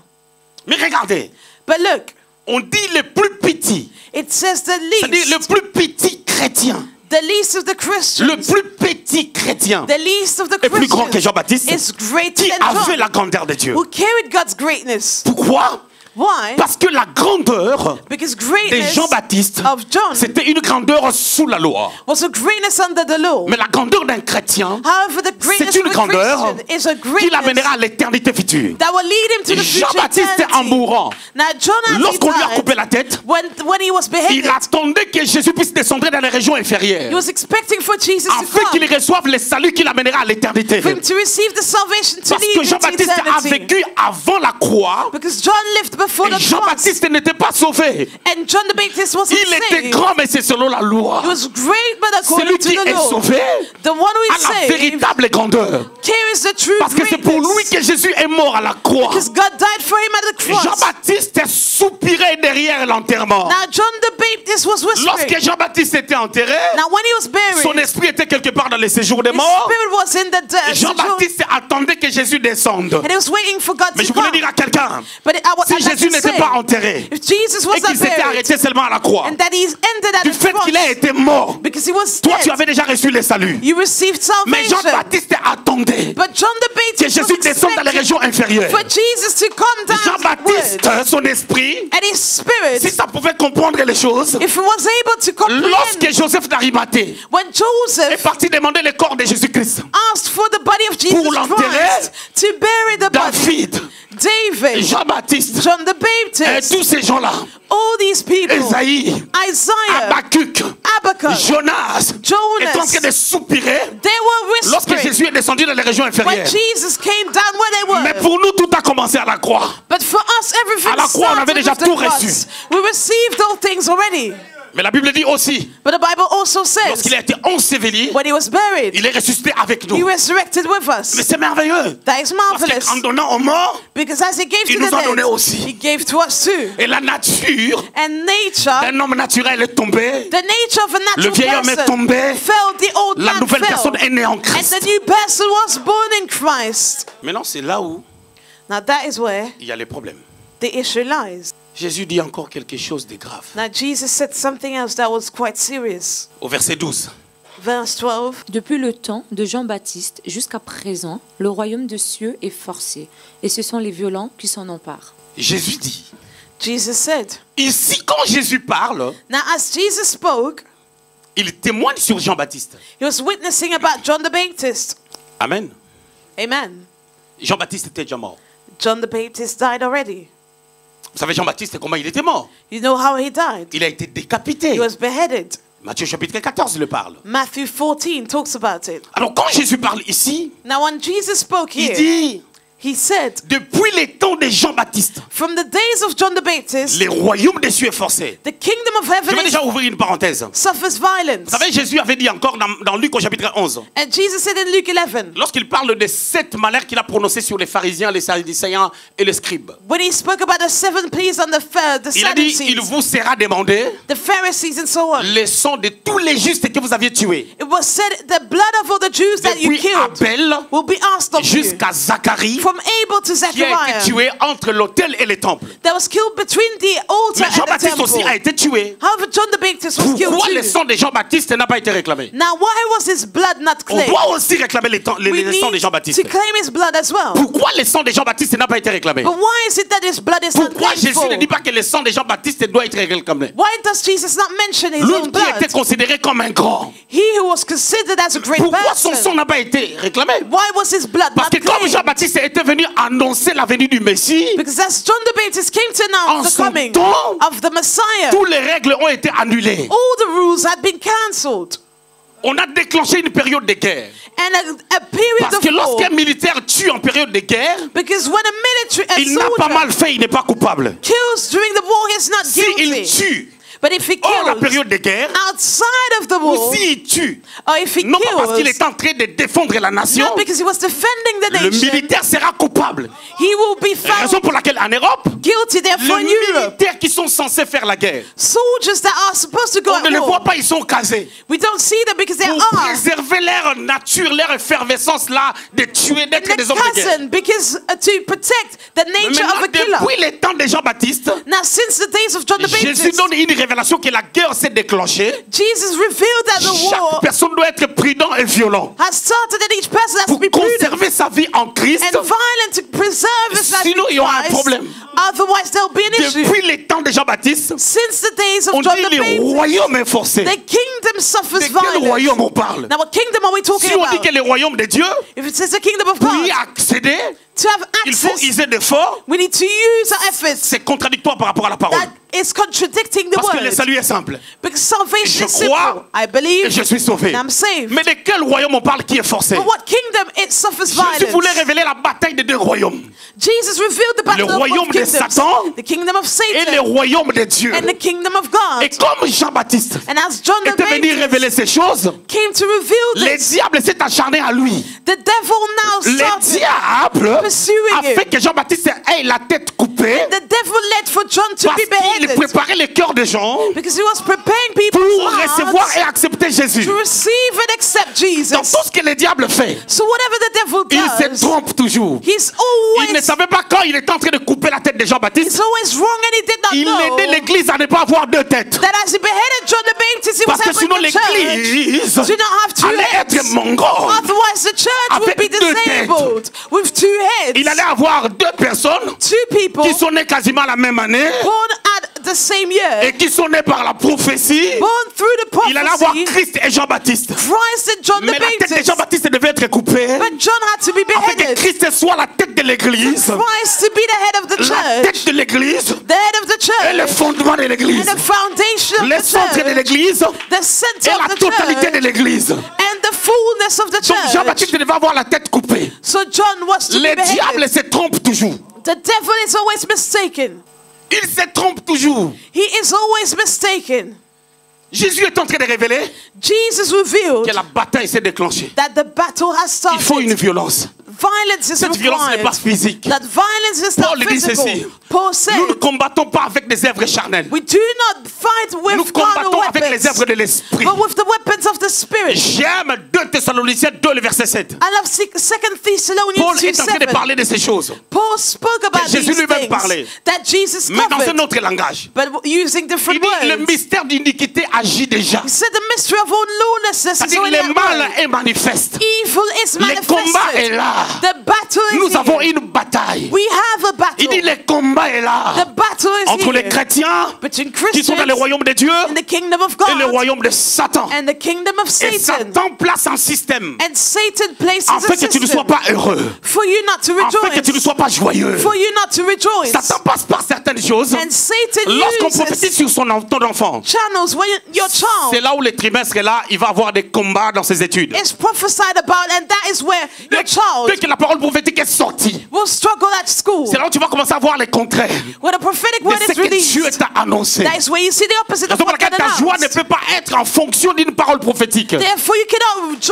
Mais regardez, But look, on dit le plus petit, it says the c'est-à-dire le least, plus petit chrétien. the least of the Le Christians, plus petit chrétien the least of the est plus grand que Christians Jean-Baptiste is greater qui than avait John, la grandeur de Dieu. who carried God's greatness. Pourquoi? Why? Parce que la grandeur Because de greatness Jean-Baptiste, of John c'était une grandeur sous la loi. was a greatness under the law. Mais la grandeur d'un chrétien However, the greatness c'est une of a grandeur Christian is a qui greatness l'amènera à l'éternité future. that will lead him to the future Jean-Baptiste, en eternity. mourant, Now, John, as he lorsqu'on lui a died, coupé la tête, when he was il beheaded, attendait que Jésus puisse descendre dans les régions inférieures, he was expecting for Jesus to afin qu'il come, reçoive le salut qui l'amènera à l'éternité. for him to receive the salvation to Parce lead que him to Jean-Baptiste a eternity. vécu avant la croix, Because John lived before the cross. Jean-Baptiste n'était pas sauvé. And John the Baptist wasn't Il était saved. grand, mais c'est selon la loi. He was great, but Celui according qui to the est law. sauvé The one who a is la saved véritable grandeur. carries the true Parce que c'est pour lui greatness. que Jésus est mort à la croix. Because God died for him at the cross. Jean-Baptiste soupirait derrière l'enterrement. Now John the Baptist was whispering. Lorsque Jean-Baptiste était enterré, Now when he was buried, son esprit était quelque part dans les séjours des his morts. spirit was in the death. Jean-Baptiste attendait que Jésus descende. And he was waiting for God Mais to je voulais come. dire à quelqu'un, But si I'd like Jésus to n'était say, pas enterré if Jesus was et qu'il not s'était buried, arrêté seulement à la croix, and that he's ended at du the fait cross, qu'il a été mort, because he was toi tu dead, avais déjà reçu le salut. you received Mais salvation. Jean-Baptiste attendait But John the que Baptist was Jésus descende dans les expecting régions inférieures. for Jesus to come down Jean-Baptiste, to son esprit, and his spirit, si ça pouvait comprendre les choses, if he was able to comprehend, lorsque Joseph d'Arimathée when est Joseph parti demander le corps de Jésus-Christ, asked for the body of Jesus Pour l'enterrer, Christ to bury the body, David, David, Jean-Baptiste, John the et Baptist, tous ces gens-là, all these people, Esaïe, Isaiah, Habakkuk, Habakkuk, Jonas, Jonas, est en train de soupirer they were lorsque whispering Jésus est descendu dans les régions when inférieures. Jesus came down where they were. Mais pour nous, tout a commencé à la croix. But for us, everything À la croix, on avait started déjà with the tout cross. reçu. We received all things already. Mais la Bible dit aussi, But the Bible also says, lorsqu'il a été enseveli, when he was buried, il est ressuscité avec he nous. resurrected with Mais us. c'est merveilleux. That is Parce marvelous. qu'en donnant aux morts, Because as he gave il to nous the a donné dead, aussi. he gave to us too. Et la nature And nature, d'un homme naturel est tombée. the nature of a Le natural vieil homme est person tombé. fell, the old La man nouvelle fell. personne est née en And Christ. the new person was born in Christ. Maintenant, c'est là où Now that is where il y a les problèmes. the issue lies. Jésus dit encore quelque chose de grave. Now Jesus said something else that was quite serious. Au verset 12. Verse 12. Depuis le temps de Jean-Baptiste jusqu'à présent, le royaume de cieux est forcé, et ce sont les violents qui s'en emparent. Jésus dit. Jesus said. Ici, quand Jésus parle, Now as Jesus spoke, il témoigne sur Jean-Baptiste. he was witnessing about John the Baptist. Amen. Amen. Jean-Baptiste était déjà mort. John the Baptist died already. Vous savez, Jean-Baptiste, comment il était mort? You know how he died? Il a été décapité. He was beheaded. Matthieu chapitre 14 le parle. Matthew 14 talks about it. Alors, quand Jésus parle ici, Now when Jesus spoke il here, dit, he said, depuis les temps de Jean-Baptiste, from the days of John the Baptist, les royaumes des cieux est forcé. the kingdom of Je heaven vais déjà ouvrir une parenthèse. suffers violence. Vous savez, Jésus avait dit encore dans Luc au chapitre 11, And Jesus said in Luke 11, lorsqu'il parle des 7 malheurs qu'il a prononcés sur les pharisiens, les sadducéens et les scribes. when he spoke about the 7 pleas on the Il a dit, il Sadducees, vous sera demandé the Pharisees and so on. le sang de tous les justes que vous aviez tués. It was said the blood of all the Jews that you Depuis killed Abel will be asked of you. jusqu'à Zacharie, From Abel to qui a été Zechariah, tué entre l'autel et les temples. that was killed between the altar Mais and the Jean-Baptiste aussi a temple. été tué. However, John the Baptist was killed Pourquoi le too. sang de Jean-Baptiste n'a pas été réclamé? Now, why was his blood not On claimed? doit aussi réclamer le sang We de need Jean-Baptiste. to claim his blood as well. Pourquoi le sang de Jean-Baptiste n'a pas été réclamé? But why is it that his blood is not Pourquoi claimed Jésus for? ne dit pas que le sang de Jean-Baptiste doit être réclamé? Why does Jesus not mention his own L'autre qui était blood? considéré comme un grand. He who was considered as a great Pourquoi son sang person. n'a pas été réclamé? Why was his blood Parce not que comme claimed? Jean-Baptiste était venu annoncer la venue du Messie, Because as John the Baptist came to En announce the son coming temps, of the Messiah, toutes les règles ont été annulées. all the rules had been cancelled. On a déclenché une période de guerre. And a period Parce of que war. lorsqu'un militaire tue en période de guerre, Because when a il n'a pas soldier mal fait, il n'est pas coupable. kills during the war, he's not S'il guilty. tue But if he hors la kills période de guerre, outside of the ou war, s'il tue, or if he non pas parce qu'il kills, est en train de défendre la nation, not because he was defending the le nation, militaire sera coupable. he will be Raison found pour laquelle en Europe, guilty. Therefore, in les Europe, militaires qui sont censés faire la guerre, soldiers that are supposed to go on ne at les voit war, pas, ils sont casés. we don't see them because they Pour are préserver leur nature, leur effervescence là, de tuer, d'être in des the hommes de guerre. cousin, because to protect the Mais nature of a maintenant, killer. depuis les temps de Jean-Baptiste, Now, since the days of John the Jésus Baptist, donne une révélation que la guerre s'est déclenchée. Jesus revealed that the Chaque war personne doit être prudent et violent has started, and each person has to pour be prudent conserver sa vie en Christ. and violent to preserve his life Sinon, in il y aura un Christ. problème. Otherwise, there'll be an issue. Depuis les temps de Jean-Baptiste, Since the days of on John dit the le Baptist, royaume est forcé. the kingdom De suffers quel violence. royaume on parle? Now, what kingdom are we talking Si on dit about? que le royaume de Dieu, If it says the kingdom of pour y God, accéder, to have Il faut access, user d'efforts. we need to use our efforts. C'est contradictoire par rapport à la parole. That is contradicting the Parce que le word. salut est simple. Because salvation Je is simple. crois I et believe je suis sauvé. and I'm saved. Mais de quel royaume on parle qui est forcé? But what kingdom it suffers Jésus voulait violence? révéler la bataille des deux royaumes. Jesus revealed the battle of royaume both de kingdoms. Satan The kingdom of Et le Satan royaume de Dieu. and the kingdom of Et God. comme Jean-Baptiste And as John the était venu Baptist révéler ces choses, came to reveal le this, diable s'est acharné à lui. the devil now Le started. diable pursuing a fait him. que Jean-Baptiste ait la tête coupée The devil led for John to parce be qu'il beheaded préparait le cœur des gens because he was preparing people's pour recevoir et hearts accepter Jésus. to receive and accept Dans Jesus. tout ce que le diable fait, So whatever the devil il does, se trompe toujours. he's Il ne always savait pas quand il était en train de couper la tête de Jean-Baptiste. he's always wrong, and he did not Il know aidait l'église à ne pas avoir deux têtes. that as he beheaded John the Baptist, he was Parce que sinon helping the church l'église do not have two allait heads. être mongole. Otherwise, the church would Avec be deux disabled with two heads. Il allait avoir deux personnes Two people qui sont nées quasiment la même année born at the same year, et qui sont nées par la prophétie. born through the Il allait avoir prophecy. Christ et Jean-Baptiste. Christ and John the Mais la tête de Baptist. Jean-Baptiste devait être coupée But John had to be afin que beheaded. Christ soit la tête de l'église. Christ to be the head of the La church. tête de l'église The head of the et le church. fondement de l'église. And the foundation of Le the centre de church. l'église The center et of la the totalité de church. l'église. And the fullness of the Donc Jean-Baptiste church. devait avoir la tête coupée. So John was to be Le diable beheaded. se trompe toujours. The devil is always mistaken. Il se trompe toujours. He is always mistaken. Jésus est en train de révéler Jesus revealed que la bataille s'est déclenchée. that the battle has Il faut une started. violence. Violence is Cette violence n'est pas required. physique. That violence is Paul not dit ceci. physical. Paul Nous ne said, combattons pas avec des œuvres charnelles. we do not fight Nous with carnal combattons avec les weapons, œuvres de l'esprit. but with the weapons of the Spirit. J'aime 2 Thessaloniciens 2, le verset 7. I love 2 Thessalonians Paul 2, est en train de 7. parler de ces choses, Paul spoke about Jésus these lui-même things parlait. that Jesus mais dans un covered, autre langage. but using Il different dit le words. mystère d'iniquité agit déjà. He said the mystery of unlawlessness is C'est-à-dire already le at mal work. est manifeste. Evil is Le combat est manifested. là. The battle is Nous avons here. une bataille. We have a Il dit battle. le combat est là. The battle is Entre les here chrétiens between qui sont dans le Christians royaume de Dieu in the kingdom of et le God royaume de Satan. and the kingdom of Et Satan. Satan place un système And Satan places afin a que tu ne sois system pas heureux, for you not to afin que tu ne rejoice. sois pas joyeux. For you not to rejoice. Satan passe par certaines choses. And Satan Lorsqu'on prophétise uses sur ton enfant, channels when your c'est child là où le trimestre est là, il va avoir des combats dans ses études. is prophesied about, and that is where your Dès child que la parole prophétique est sortie, will struggle at school. c'est là où tu vas commencer à voir les contraires When a prophetic de word ce is que Dieu released, t'a annoncé. that is where you see the opposite of Raison pour what laquelle God ta joie ne announced. peut pas être en fonction d'une parole prophétique. Therefore,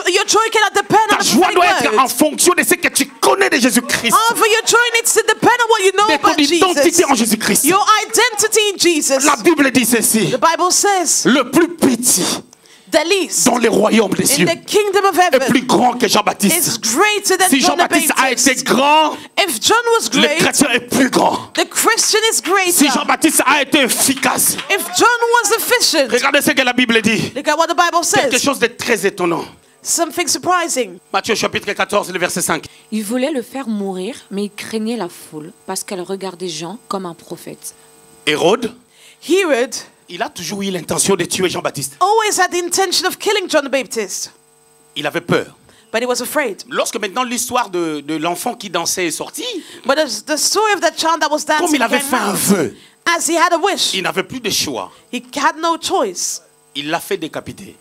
your joy cannot depend on Ta the joie doit prophetic être en word. fonction de ce que tu connais de Jésus-Christ, However, your joy needs to depend on what you know de ton about Jesus. identité en Jésus-Christ. Your identity in Jesus. La Bible dit ceci: The Bible says, le plus petit the least dans les royaumes des in cieux the kingdom of est heaven plus grand que is Jean-Baptiste. greater than Si John the Jean-Baptiste a été Baptist. grand, If John was le great, chrétien est plus grand. the Christian is Si greater. Jean-Baptiste a été efficace, If John was efficient, regardez ce que la Bible dit. look at what the Bible Quelque says. chose de très étonnant. Something surprising. Matthieu chapitre 14, le verset 5. Il voulait le faire mourir, mais il craignait la foule parce qu'elle regardait Jean comme un prophète. Hérode, Herod il a toujours eu l'intention de tuer Jean-Baptiste. always had the intention of killing John the Baptist, Il avait peur. but he was afraid. Lorsque maintenant l'histoire de l'enfant qui dansait est sortie, But the story of that child that was comme dancing il avait came fait un out, vœu, as he had a wish, il n'avait plus de choix. he had no choice. Il l'a fait décapiter.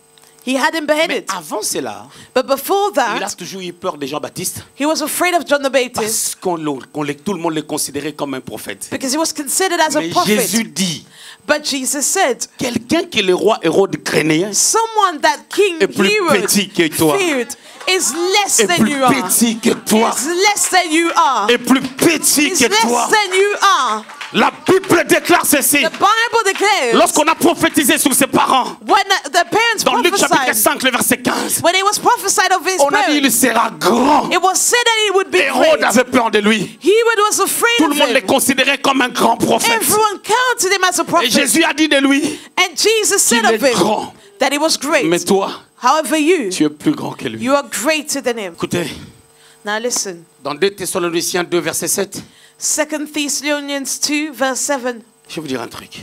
He had him Mais beheaded. avant cela, But before il a that, toujours eu peur de Jean-Baptiste he was afraid of John the Baptist parce tout le monde le considérait comme un prophète. because he was considered as a Mais prophet. Jésus dit, But Jesus said, quelqu'un que le roi Hérode craignait someone that King est plus Herod petit que toi. feared is less Est than plus you are. petit que toi. Is less than you are. Est plus petit Is que less toi. than you are. La Bible déclare ceci. The Bible declares Lorsqu'on a prophétisé sur ses parents, when the parents dans Luc chapitre prophesied, 5, le verset 15, when it was prophesied of his on a dit il parents, sera grand. it was said that he would be Hérode great. avait peur de lui. Herod was afraid Tout le of monde le him. considérait comme un grand prophète. Everyone counted him as a Et prophet. Jésus a dit de lui, And Jesus said qu'il of est him grand. that he was great. Mais toi, However, you tu es plus grand que lui. are greater than him. Écoutez, Now listen. dans 2 Thessaloniciens 2, verset 7, 2 Thessalonians 2, verse 7. je vais vous dire un truc.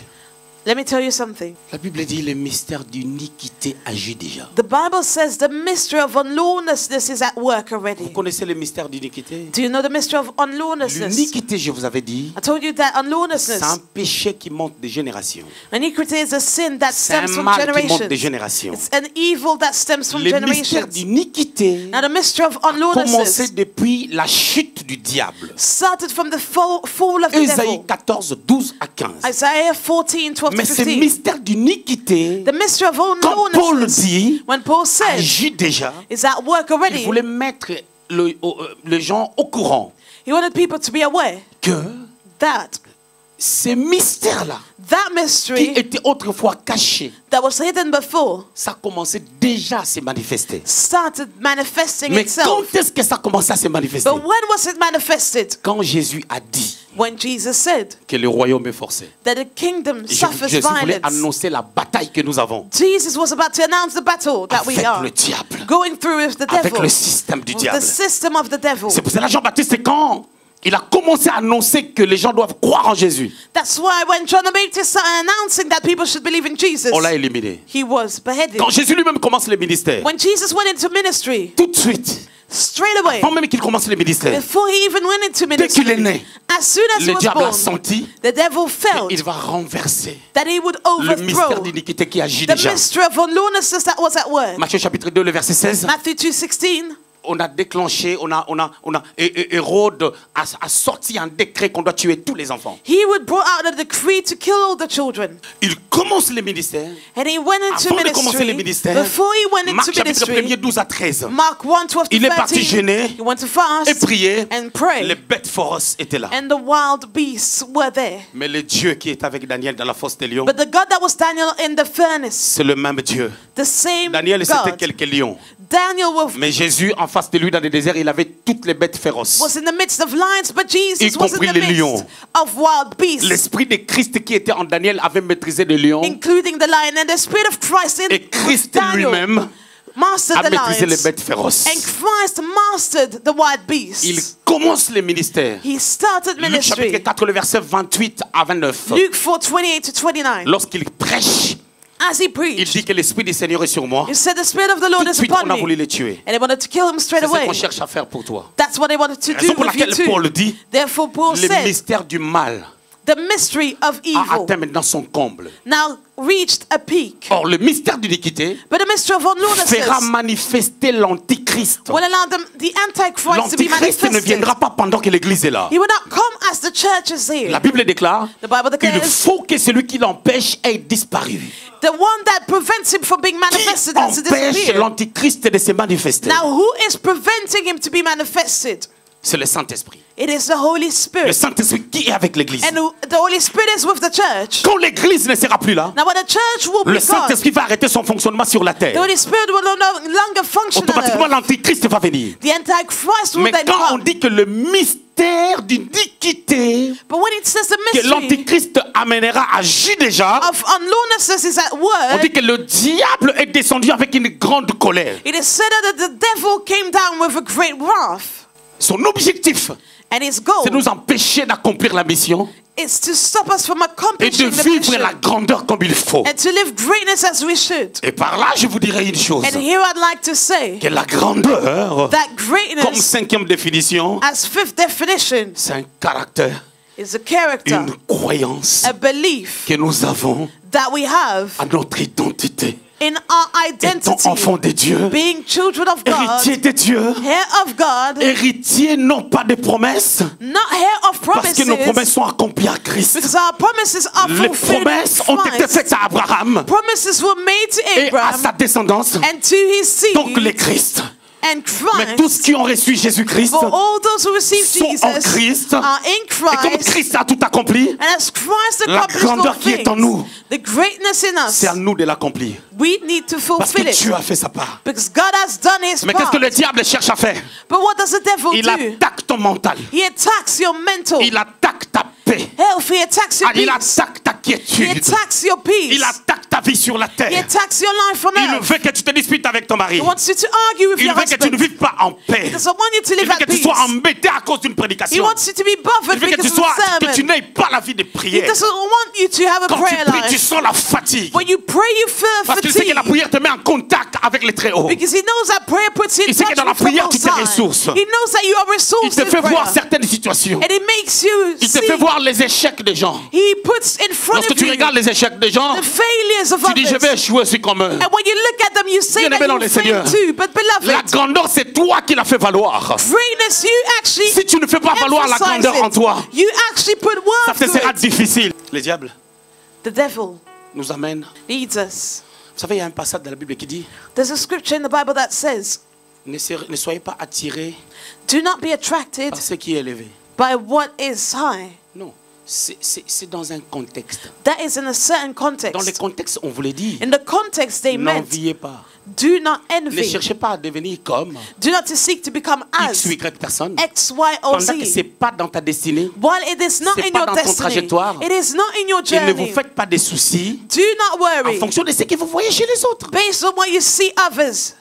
Let me tell you something. La Bible dit le mystère d'iniquité agit déjà. The Bible says the mystery of unlawlessness is at work already. Vous connaissez le mystère d'iniquité? Do you know the mystery of unlawlessness? L'iniquité, je vous avais dit, I told you that c'est un unlawlessness, péché qui monte des générations. iniquity is a sin that C'est un stems from mal qui monte des generations. générations. It's an evil that stems from Le mystère generations. d'iniquité Now the mystery of a commencé unlawlessness depuis la chute du diable. started from the fall of the Ésaïe devil. 14, 12 à 15. Isaiah 14, 12 Mais to ce 15. mystère d'iniquité, The mystery of quand Paul unlawlessness, dit, when Paul says, agit déjà, is at work il already. voulait mettre les gens au courant He wanted people to be aware que that ces mystères-là, that qui mystery étaient autrefois cachés, that was hidden before ça commençait déjà à se manifester. started manifesting Mais itself. quand est-ce que ça commençait à se manifester? But when was it manifested? Quand Jésus a dit When Jesus said que le royaume est forcé. that the kingdom Et suffers Jésus voulait violence. annoncer la bataille que nous avons Jesus was about to announce the battle that we avec are le diable, going through with the avec devil, le système du with diable. the system of the devil. C'est pour cela que Jean-Baptiste, c'est quand il a commencé à annoncer que les gens doivent croire en Jésus, That's why when John the Baptist started announcing that people should believe in Jesus, on l'a éliminé. he was beheaded. Quand Jésus lui-même commence le ministère, When Jesus went into ministry, tout de suite, straight away, avant même qu'il commence le ministère, before he even went into dès qu'il est ministry, né, as soon as he le was diable a born, senti the devil felt qu'il va renverser that he would le mystère overthrow d'iniquité qui agit the déjà. mystery of unlawlessness that was at work. Matthieu chapitre 2, le verset 16. Matthew 2:16. On a déclenché, Hérode a sorti un décret qu'on doit tuer tous les enfants. He would brought out a decree to kill all the children. Il commence le ministère. And he went into Avant de commencer le ministry. ministère, Before he went Marc into chapitre 1er, ministry, 12 à 13. Mark 1, 12 to Il est parti 13, jeûner he went to et fast prier. and pray. Les bêtes féroces étaient là. And the wild beasts were there. Mais le Dieu qui est avec Daniel dans la fosse des lions, But the God that was Daniel in the furnace, c'est le même Dieu. the same Daniel, c'était God, quelques lions. Daniel Mais Jésus, en face de lui, dans le désert, il avait toutes les bêtes féroces. was in the midst of lions, but Y Jesus was in compris the les midst lions. of wild beasts, L'esprit de Christ qui était en Daniel avait maîtrisé les lions. including the lion, and the spirit of Christ in Et Christ Daniel lui-même mastered a the maîtrisé les lions. bêtes féroces. And Christ mastered the wild beasts. Il commence le ministère. He started Luc chapitre ministry. 4, le verset 28 à 29. Luke 4:28 to 29. Lorsqu'il prêche, As he il preached, dit que l'Esprit du Seigneur est sur moi. he said, "The Spirit of the Tout Lord de is suite, upon on a voulu me." les tuer. And they wanted to kill him straight C'est ce away. qu'on cherche à faire pour toi. That's what they wanted to Raison do pour with you laquelle Paul too. dit, Therefore, Paul le said, mystère du mal the mystery of a evil atteint maintenant son comble. now reached a peak. Or, le mystère d'iniquité But the mystery of fera unlawlessness manifester l'Antichrist. will allow the Antichrist to be L'Antichrist ne manifested. viendra pas pendant que l'Église est là. He will not come as the church is La here. Bible déclare The Bible qu'il declares faut que celui qui l'empêche ait disparu. the one that prevents him from being manifested has to Qui empêche disappear. l'Antichrist de se manifester? Now, who is preventing him to be manifested? C'est le Saint-Esprit. It is the Holy Le Spirit. Saint-Esprit qui est avec l'Église. And the Holy Spirit is with the church. Quand l'Église ne sera plus là, Now, when the church will le be gone, Saint-Esprit va arrêter son fonctionnement sur la the terre. Holy Spirit will no longer function on Automatiquement, earth. l'Antichrist va venir. The Antichrist will Mais then quand on come. dit que le mystère d'iniquité But when it says the que mystery l'Antichrist amènera agit déjà, of unlawlessness is at on work, dit que le diable est descendu avec une grande colère. it is said that the devil came down with a great wrath. Son objectif, And his goal c'est de nous empêcher d'accomplir la mission is to stop us from et de accomplishing the vivre mission la grandeur comme il faut. and to live greatness as we should. Et par là, je vous dirai une chose, And here I'd like to say que la grandeur, that comme greatness, cinquième définition, as fifth definition, c'est un caractère, is a character, une croyance a belief que nous avons that we have à notre identité. in our Étant identity, enfant de Dieu, being children of God, héritier de Dieu, heir of God, héritier non pas des promesses, not heir of parce que nos promesses promises, sont accomplies à Christ. because our promises are Les fulfilled promesses in ont été Christ. faites à Abraham Promises were made to et à sa Abraham descendance, and to his seed, donc le Christ. and Mais tous Christ. qui ont reçu Jésus-Christ For all those who receive sont en Jesus Christ. are in Et comme Christ, Christ a tout accompli, and as Christ la accomplished all grandeur qui est en things, nous, the greatness in c'est à us, nous de l'accomplir. we need to Parce que fulfill Dieu it. a fait sa part. Because God has done his Mais qu'est-ce part. que le diable cherche à faire? But what does the devil Il do? attaque ton mental. He attacks your mental. Il attaque ta santé. Health, he attacks your Il peace. attaque ta He quiétude. attacks your peace. Il attaque ta vie sur la He terre. attacks your life on Il earth. veut que tu te disputes avec ton mari. He wants you to argue with Il your veut que tu ne husband. vives pas en paix. He doesn't want you to Il live veut at que tu peace. sois embêté à cause d'une He prédication. wants you to be Il bothered veut que because of a que tu sermon. n'aies pas la vie de He prière. doesn't want you to have a Quand tu prayer pries, tu life. sens la fatigue. When you pray, you feel Parce qu'il sait que la fatigue. prière te met en contact avec les très hauts. Because he knows that prayer puts you in Il sait que touch dans la with the prière, tu Most te High. ressources. He knows that you are Il resourced te in fait voir prayer. certaines situations. And it makes you Il te see. fait voir les échecs des gens. He puts in front Lorsque of tu you regardes les échecs des gens, the failures of tu dis je vais others. échouer aussi comme eux. And when you look at them, you say Bien-aimé that dans you le fail Seigneur. too. But La beloved, grandeur, c'est toi qui l'as fait valoir. greatness, you actually Si tu ne fais pas valoir la emphasize grandeur en it. toi, You actually put ça worth te to sera it. difficile. Le diable The devil nous amène. leads us. Vous savez, il y a un passage dans la Bible qui dit There's a scripture in the Bible that says, ne soyez pas attirés do not be attracted par ce qui est élevé. by what is high. Non, c'est dans un contexte. That is in a certain Dans le context. contexte, on vous l'a dit. In the context they meant, N'enviez pas. do not Ne envy. cherchez pas à devenir comme Do not to seek to become X as ou Y personne. X, Y, or Pendant que ce Z. n'est pas dans ta destinée. While it is not C'est in pas your dans ton destiny, trajectoire. it is not in your Et ne vous journey. faites pas des soucis Do not en worry fonction de ce que vous voyez chez les autres. based on what you see others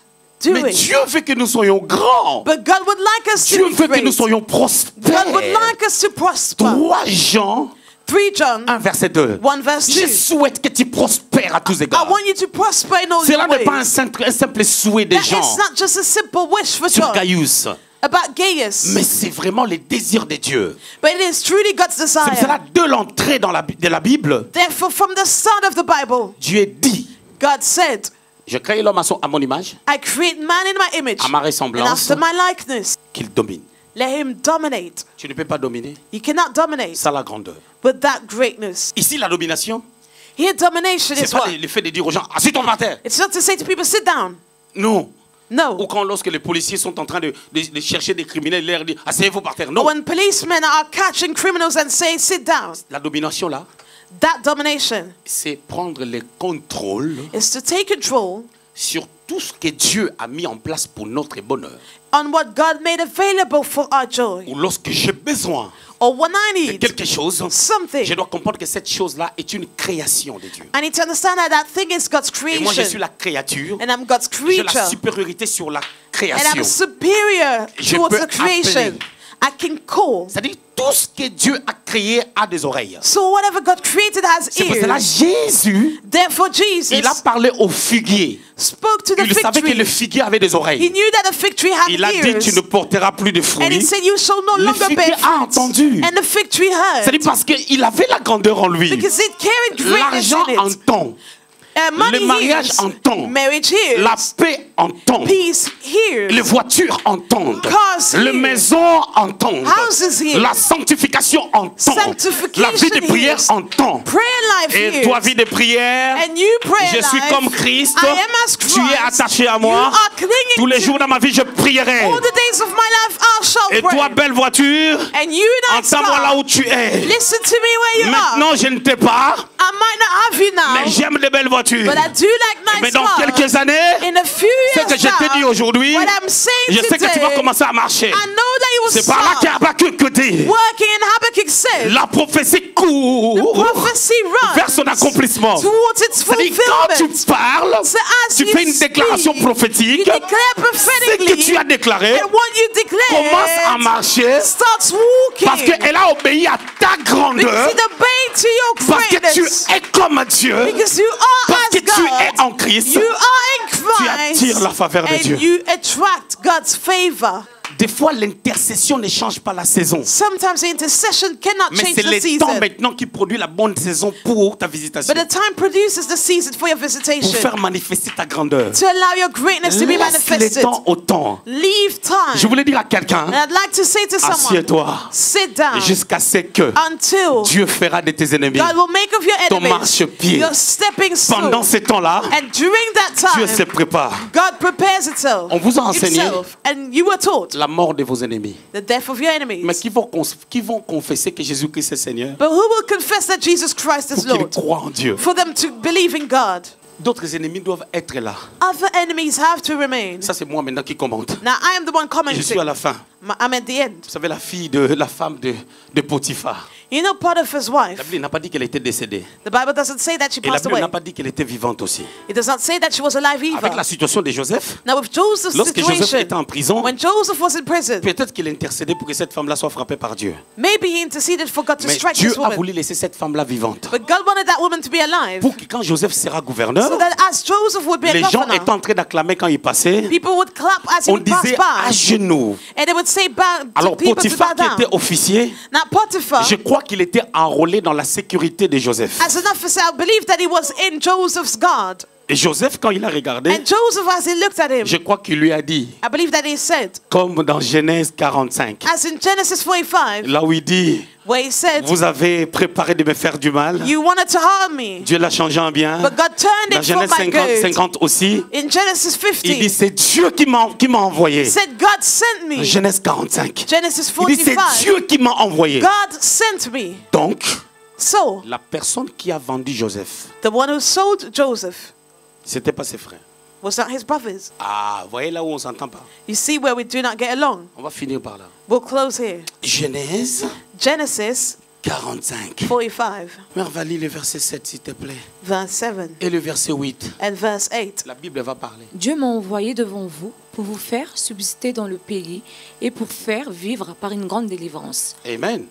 Mais doing. Dieu veut que nous soyons grands. But God would like us Dieu to be veut que nous great. soyons God would prospères. like us to prosper. 3 Jean 3 John 1 verset 2. 1 verse Je 2. souhaite que tu prospères à tous I égards. want you to prosper in all Cela your n'est pas un ways. simple souhait des That gens is not just a simple wish for sur John Gaius, about Gaius, mais c'est vraiment les désirs de Dieu. but it is truly God's C'est pour desire. cela, de l'entrée de la Bible, Therefore, from the start of the Bible, Dieu dit, God said, je crée l'homme à mon image, I create man in my image à ma and ressemblance, after my likeness. qu'il domine. Let him dominate. Tu ne peux pas dominer, You cannot dominate ça la grandeur. with that greatness. Ici, la domination, Here, domination c'est is pas what? le fait de dire aux gens, assieds-toi par terre. It's not to say to people, sit down. Non. Ou No. quand lorsque les policiers sont en train de chercher des criminels, ils leur disent, asseyez-vous par terre. Non. When policemen are catching criminals and say, sit down, La domination là, that domination c'est prendre le contrôle is to take control sur tout ce que Dieu a mis en place pour notre bonheur. on what God made available for our joy. Ou lorsque j'ai besoin Or when I de need quelque chose, something, je dois comprendre que cette chose-là est une création de Dieu. I need to understand that that thing is God's Et moi, je suis creation. la créature. And I'm God's J'ai la creature. supériorité sur la And création. I'm superior Je towards peux the creation. appeler. I can call. C'est-à-dire tout ce que Dieu a créé a des oreilles. So whatever God created has C'est pour cela ears. Jésus, Therefore Jesus il a parlé au figuier. spoke to the Il fig savait que le tree. figuier avait des He oreilles. knew that the fig tree had Il a dit, tu ne ears. porteras plus de And he fruits. said, you shall no Le longer figuier bear a fruit. entendu. And the fig tree heard. C'est-à-dire parce qu'il avait la grandeur en lui. Because it carried greatness L'argent in it. entend. Money Le mariage hears. entend. Marriage La hears. paix entend. Peace hears. Les voitures entendent. Cars Les hear. maisons entendent. Houses hear. La sanctification entend. Sanctification La vie de prière hears. entend. Prayer life Et hears. toi, vie de prière, And you pray je suis life. comme Christ. I am as Christ. Tu es attaché à You moi. are clinging Tous les to jours me. dans ma vie, je prierai. All the days of my life I shall Et pray. toi, belle voiture, And you nice entends-moi là car, où tu es. listen to me where you are. Maintenant, je ne t'ai pas, I might not have you now, mais j'aime les belles voitures. but I do like Mais nice dans cars. quelques années, In a few ce years que je te dis now, aujourd'hui, what I'm saying je sais que tu vas today, commencer à marcher. I know that you will C'est par là start qu'Habakkuk dit, working, and Habakkuk said, la prophétie court prophecy runs vers son accomplissement. towards its C'est-à-dire, quand tu fulfillment. parles, So as tu you fais une speak, déclaration you prophétique, declare ce que prophetically, tu as déclaré and what you commence à declare marcher starts parce walking. qu'elle a obéi à ta grandeur, Because it obeyed to your parce que tu greatness. es comme Dieu, Because you are parce que as tu es God. en Christ. You are in Tu Christ. attires la faveur de Dieu. And you attract God's favor. Des fois, l'intercession ne change pas la saison. Sometimes intercession cannot Mais change c'est the le temps season. maintenant qui produit la bonne saison pour ta visitation. But the time produces the season for your Pour visitation. faire manifester ta grandeur. To allow your greatness to be Laisse le manifested. temps au temps. Leave time. Je voulais dire à quelqu'un, And I'd like to say to someone, assieds-toi sit down jusqu'à ce que until Dieu fera de tes ennemis God will make of your ton enemies marchepied. your stepping Pendant stone. ces temps-là. And during that Dieu se time, prépare. God prepares itself. On vous a enseigné himself, and you were taught la mort de vos ennemis. the death of your enemies. Mais qui vont confesser que Jésus-Christ est Seigneur But who will confess that Jesus Christ pour is qu'ils Lord? croient en Dieu. For them to believe in God. D'autres ennemis doivent être là. Other enemies have to remain. Ça, c'est moi maintenant qui commente. Now I am the one Je suis à commenting. la fin. I'm at the end. Vous savez, la femme de Potiphar. You know Potiphar's La wife. Bible n'a pas dit qu'elle était décédée. The Bible doesn't say that she Et la passed Bible away. n'a pas dit qu'elle était vivante aussi. It does not say that she was alive Avec la either. situation de Joseph, Now with Joseph's lorsque Joseph situation, était en prison, when Joseph was in prison, peut-être qu'il intercédait pour que cette femme-là soit frappée par Dieu. maybe he interceded for God to Mais strike Dieu this a woman. voulu laisser cette femme-là vivante. But God wanted that woman to be alive. Pour que quand Joseph sera gouverneur, So that as Joseph would be a les gens governor, étaient en train d'acclamer quand il passait. people would clap as he On would pass disait à by. genoux. And they would say bow to Alors people to bow Potiphar qui down. était officier, Now Potiphar, je crois qu'il était enrôlé dans la sécurité de Joseph. as an officer, I believe that he was in Joseph's guard. Et Joseph, quand il a regardé, And Joseph, as he looked at him, je crois qu'il lui a dit, I believe that he said, comme dans Genèse 45, as in Genesis 45, là où il dit, where he said, vous avez préparé de me faire du mal. you wanted to harm me, Dieu l'a changé en bien. but God turned Dans it for Genèse my 50, good. 50 aussi, In Genesis il dit, 50, c'est Dieu qui m'a envoyé. he said, God sent me. Genèse 45. Genesis Il dit, c'est 45, Dieu qui m'a envoyé. God sent me. Donc, So, la personne qui a vendu Joseph, the one who sold Joseph c'était pas ses frères. was not his brothers. Ah, voyez là où on s'entend pas. You see where we do not get along? On va finir par là. We'll close here. Genèse Genesis 45. 45, Mère, va lire le verset 7, s'il te plaît. verse 7 Et le verset 8. and verse 8. La Bible va parler. Dieu m'a envoyé devant vous pour vous faire subsister dans le pays et pour faire vivre par une grande délivrance. Amen.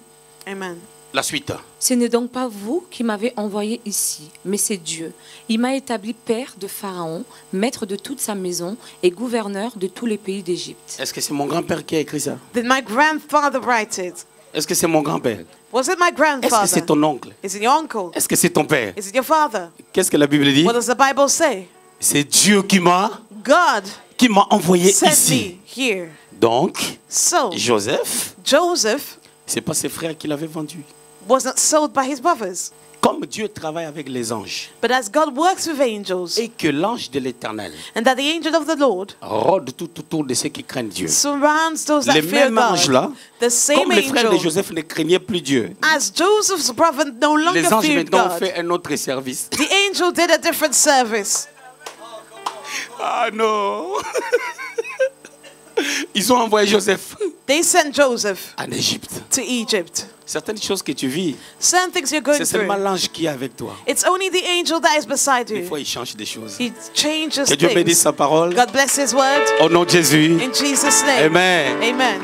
Amen. La suite. Ce n'est donc pas vous qui m'avez envoyé ici, mais c'est Dieu. Il m'a établi père de Pharaon, maître de toute sa maison et gouverneur de tous les pays d'Égypte. Est-ce que c'est mon grand-père qui a écrit ça? Did my grandfather write it? Est-ce que c'est mon grand-père? Was it my Est-ce que c'est grandfather? ton oncle? Is it your uncle? Est-ce que c'est ton père? Is it your father? Qu'est-ce que la Bible dit? What does the Bible say? C'est Dieu qui m'a God envoyé sent ici. me here. Donc, So, Joseph, Joseph c'est pas ses frères qui l'avaient vendu. was not sold by his brothers. Comme Dieu travaille avec les anges But as God works with angels, et que l'ange de l'Éternel and that the angel of the Lord rôde tout autour de ceux qui craignent Dieu. surrounds those that Les fear mêmes anges-là, God, the same comme les frères de angel, Joseph ne craignaient plus Dieu, as Joseph's brother no longer les anges feared maintenant ont God, fait un autre service. the angel did a different service. Ah non! Ils ont envoyé Joseph They sent Joseph en Égypte. to Egypt. Certaines choses que tu vis, Certain things you're going c'est seulement through, l'ange qui est avec toi. it's only the angel that is beside Des you. fois, il change des choses. He changes Que Dieu bénisse things. sa parole. God bless his word. Au nom de Jésus. In Jesus' name. Amen. Amen.